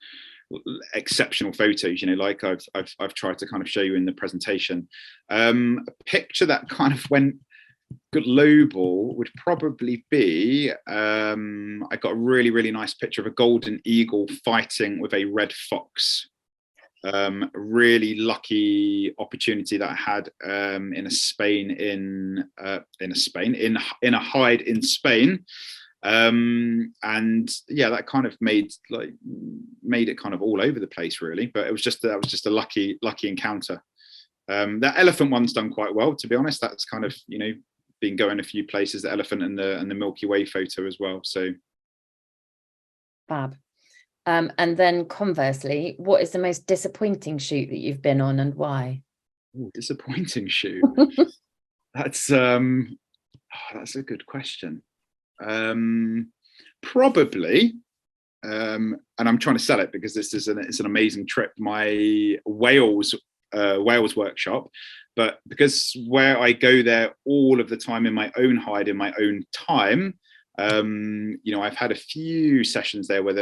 exceptional photos. Like I've tried to kind of show you in the presentation. A picture that kind of went global would probably be, I got a really nice picture of a golden eagle fighting with a red fox. Really lucky opportunity that I had in a hide in Spain. And yeah, that kind of made it kind of all over the place really, but that was just a lucky encounter. That elephant one's done quite well, to be honest. That's kind of, been going a few places, the elephant and the Milky Way photo as well. So fab. And then conversely, what is the most disappointing shoot that you've been on and why? Ooh, disappointing shoot. That's a good question. Probably, and I'm trying to sell it because it's an amazing trip, my Wales workshop. But because where I go there all of the time in my own hide, in my own time, I've had a few sessions there where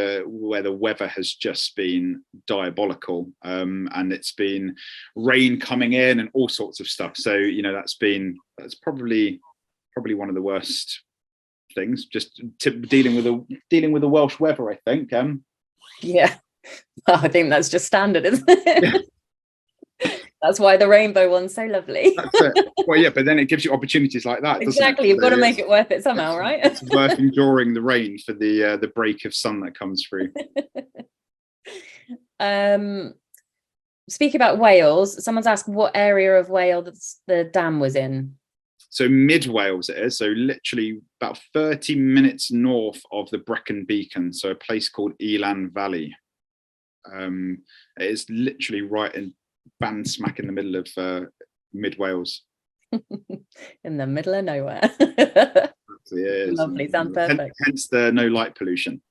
the weather has just been diabolical, and it's been rain coming in and all sorts of stuff. So that's probably one of the worst things. Just dealing with the Welsh weather, I think. Yeah, I think that's just standard, isn't it? Yeah. That's why the rainbow one's so lovely. That's it. Well, yeah, but then it gives you opportunities like that. Exactly, you've got to make it worth it somehow, right? It's worth enduring the rain for the break of sun that comes through. Speaking about Wales, someone's asked what area of Wales the dam was in. So mid Wales it is, so literally about 30 minutes north of the Brecon Beacon, so a place called Elan Valley. It is literally right in bang smack in the middle of mid Wales. In the middle of nowhere. Is. Lovely, sounds perfect. Hence the no light pollution.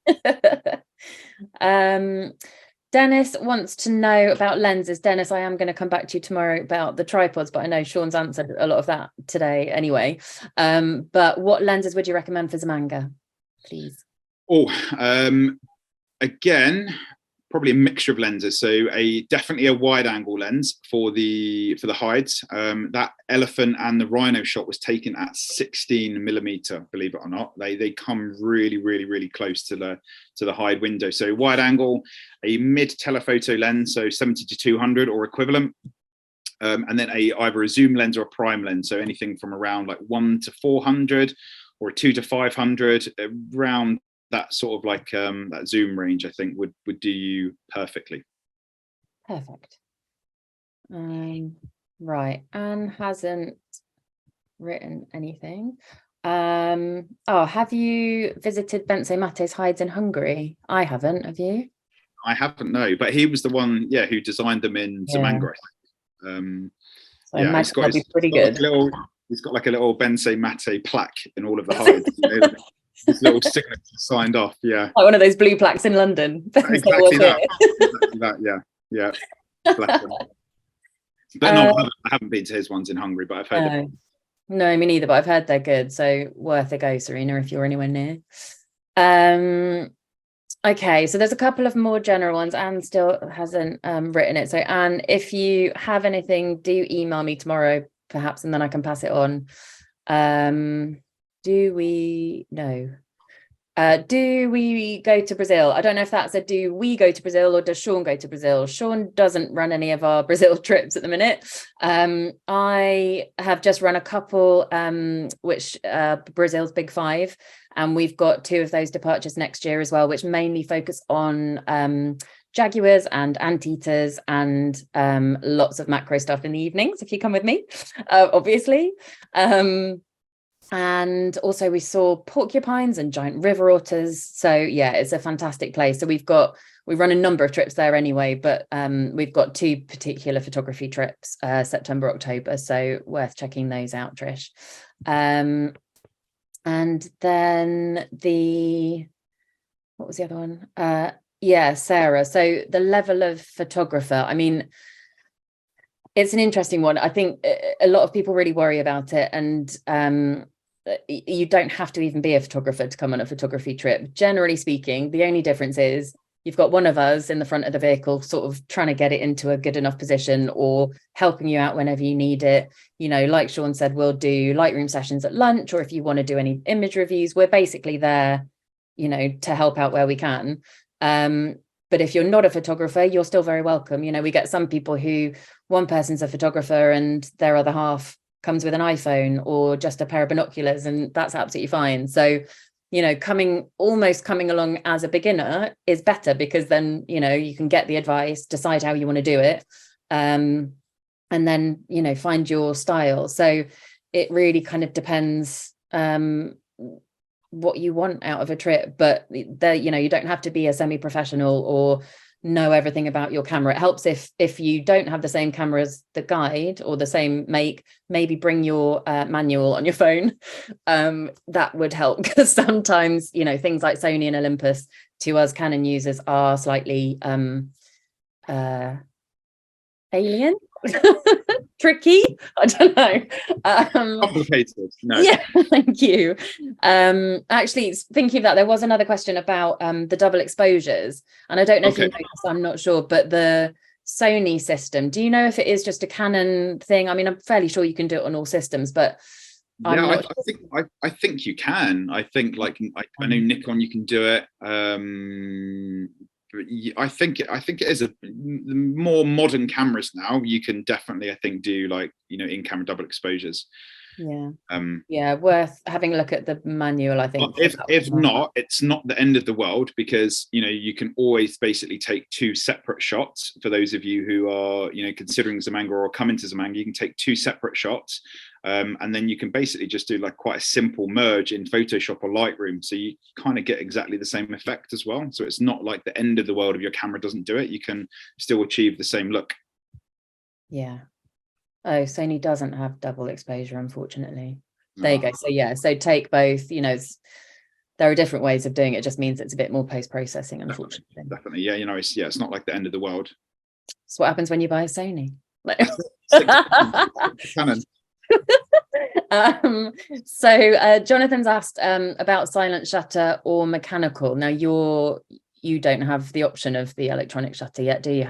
Dennis wants to know about lenses. Dennis, I am going to come back to you tomorrow about the tripods, but I know Sean's answered a lot of that today anyway. But what lenses would you recommend for Zamanga, please? Again, probably a mixture of lenses. So definitely a wide angle lens for the hides. That elephant and the rhino shot was taken at 16mm, believe it or not. They come really close to the hide window. So wide angle, a mid telephoto lens, so 70 to 200 or equivalent. And then either a zoom lens or a prime lens. So anything from around like 1 to 400 or 2 to 500, around that sort of like that zoom range, I think would do you perfectly. Perfect. Right, Anne hasn't written anything. Have you visited Bense Mate's hides in Hungary? I haven't. Have you? I haven't, no, but he was the one, who designed them in Zamanga. So I imagine that'd be pretty good. He's got like a little Bense Mate plaque in all of the hides. His little signature signed off, yeah. Like one of those blue plaques in London. Exactly that, yeah. Bless him. But no, I haven't been to his ones in Hungary, but I've heard them. No, me neither, but I've heard they're good, so worth a go, Serena, if you're anywhere near. Okay, so there's a couple of more general ones. Anne still hasn't written it. So Anne, if you have anything, do email me tomorrow, perhaps, and then I can pass it on. Do we go to Brazil? I don't know if that's a do we go to Brazil or does Sean go to Brazil? Sean doesn't run any of our Brazil trips at the minute. I have just run a couple, which Brazil's Big Five, and we've got 2 of those departures next year as well, which mainly focus on jaguars and anteaters and lots of macro stuff in the evenings, if you come with me, obviously. And also we saw porcupines and giant river otters. So yeah, it's a fantastic place. So we run a number of trips there anyway, but we've got 2 particular photography trips, September, October. So worth checking those out, Trish. And then what was the other one? Yeah, Sarah. So the level of photographer, I mean, it's an interesting one. I think a lot of people really worry about it, and you don't have to even be a photographer to come on a photography trip. Generally speaking, the only difference is you've got one of us in the front of the vehicle sort of trying to get it into a good enough position or helping you out whenever you need it. You know, like Sean said, we'll do Lightroom sessions at lunch, or if you want to do any image reviews, we're basically there, you know, to help out where we can. But if you're not a photographer, you're still very welcome. You know, we get some people who one person's a photographer and their other half comes with an iPhone or just a pair of binoculars, and that's absolutely fine. So, you know, coming along as a beginner is better, because then, you know, you can get the advice, decide how you want to do it, and then, you know, find your style. So it really kind of depends what you want out of a trip, but you know, you don't have to be a semi-professional or know everything about your camera. It helps if you don't have the same camera as the guide or the same make, maybe bring your manual on your phone. That would help, because sometimes, you know, things like Sony and Olympus to us Canon users are slightly alien. Tricky, I don't know. Complicated. No. Yeah, thank you. Actually, thinking of that, there was another question about the double exposures, and I don't know if you know this, I'm not sure, but the Sony system, do you know if it is just a Canon thing? I mean, I'm fairly sure you can do it on all systems, but I think you can. I think, like, I know Nikon, you can do it. I think it is the more modern cameras now. You can definitely, I think, do, like, you know, in-camera double exposures. Yeah, worth having a look at the manual, I think. If not, it's not the end of the world, because, you know, you can always basically take 2 separate shots. For those of you who are, you know, considering Zamanga or coming to Zamanga, you can take 2 separate shots, and then you can basically just do like quite a simple merge in Photoshop or Lightroom, so you kind of get exactly the same effect as well. So it's not like the end of the world if your camera doesn't do it. You can still achieve the same look. Yeah. Oh, Sony doesn't have double exposure, unfortunately. There you go. So yeah, so take both. You know, there are different ways of doing it. It just means it's a bit more post-processing, unfortunately. Definitely. Yeah, you know, it's not like the end of the world. It's what happens when you buy a Sony. Canon. So Jonathan's asked about silent shutter or mechanical. Now you don't have the option of the electronic shutter yet, do you?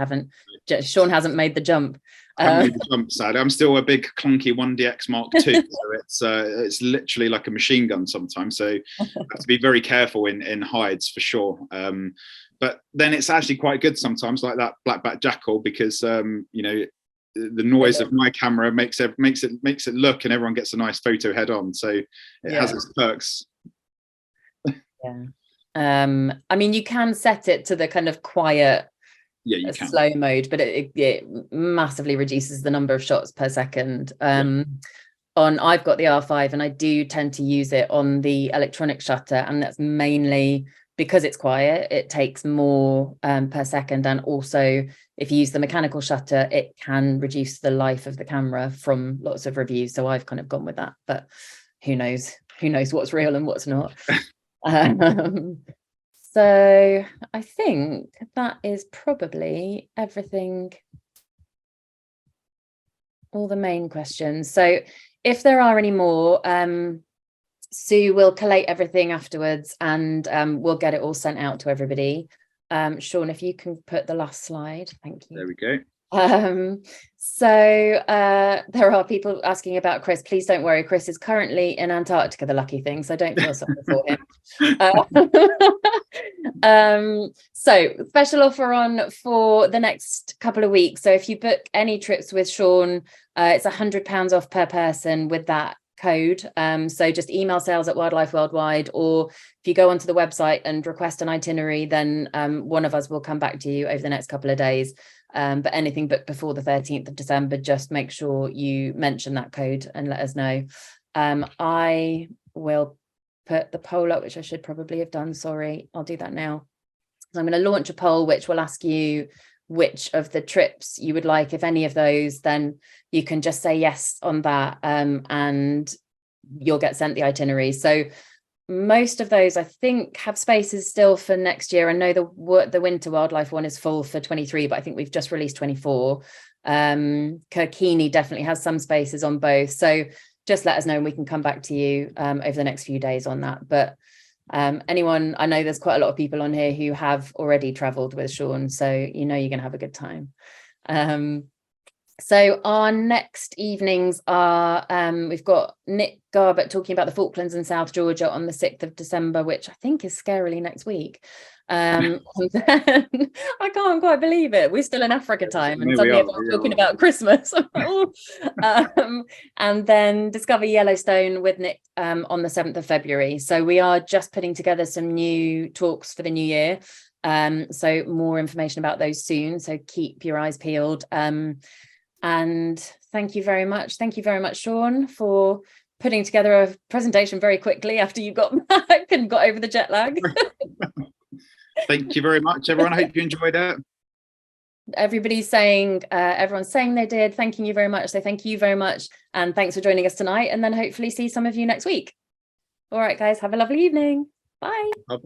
Sean hasn't made the jump. Sadly, I'm still a big clunky 1DX Mark II, so it's literally like a machine gun sometimes. So I have to be very careful in hides, for sure. But then it's actually quite good sometimes, like that Blackback Jackal, because you know, the noise of my camera makes it look, and everyone gets a nice photo head on. So it has its perks. Yeah. I mean, you can set it to the kind of quiet, slow mode, but it massively reduces the number of shots per second. I've got the R5, and I do tend to use it on the electronic shutter, and that's mainly because it's quiet. It takes more per second, and also if you use the mechanical shutter, it can reduce the life of the camera from lots of reviews. So I've kind of gone with that, but who knows what's real and what's not. So I think that is probably everything, all the main questions. So if there are any more, Sue will collate everything afterwards, and we'll get it all sent out to everybody. Sean, if you can put the last slide. Thank you. There we go. So there are people asking about Chris. Please don't worry, Chris is currently in Antarctica, the lucky thing, so don't feel sorry for him. So special offer on for the next couple of weeks. So if you book any trips with Sean, it's £100 off per person with that code. So just email sales@Wildlife Worldwide, or if you go onto the website and request an itinerary, then one of us will come back to you over the next couple of days. But anything booked before the 13th of December, just make sure you mention that code and let us know. I will put the poll up, which I should probably have done. Sorry, I'll do that now. So I'm going to launch a poll which will ask you which of the trips you would like. If any of those, then you can just say yes on that, and you'll get sent the itinerary. So most of those, I think, have spaces still for next year. I know the winter wildlife one is full for 23, but I think we've just released 24. Kirkini definitely has some spaces on both. So just let us know and we can come back to you over the next few days on that. But anyone, I know there's quite a lot of people on here who have already traveled with Sean, so you know you're going to have a good time. So our next evenings are, we've got Nick Garbett talking about the Falklands and South Georgia on the 6th of December, which I think is scarily next week. And then, I can't quite believe it. We're still in Africa time and suddenly everyone's talking about Christmas. And then Discover Yellowstone with Nick on the 7th of February. So we are just putting together some new talks for the new year. So more information about those soon. So keep your eyes peeled. And thank you very much. Thank you very much, Sean, for putting together a presentation very quickly after you got back and got over the jet lag. Thank you very much, everyone. I hope you enjoyed it. Everybody's saying, everyone's saying they did. Thanking you very much. So thank you very much. And thanks for joining us tonight. And then hopefully see some of you next week. All right, guys, have a lovely evening. Bye. Bye.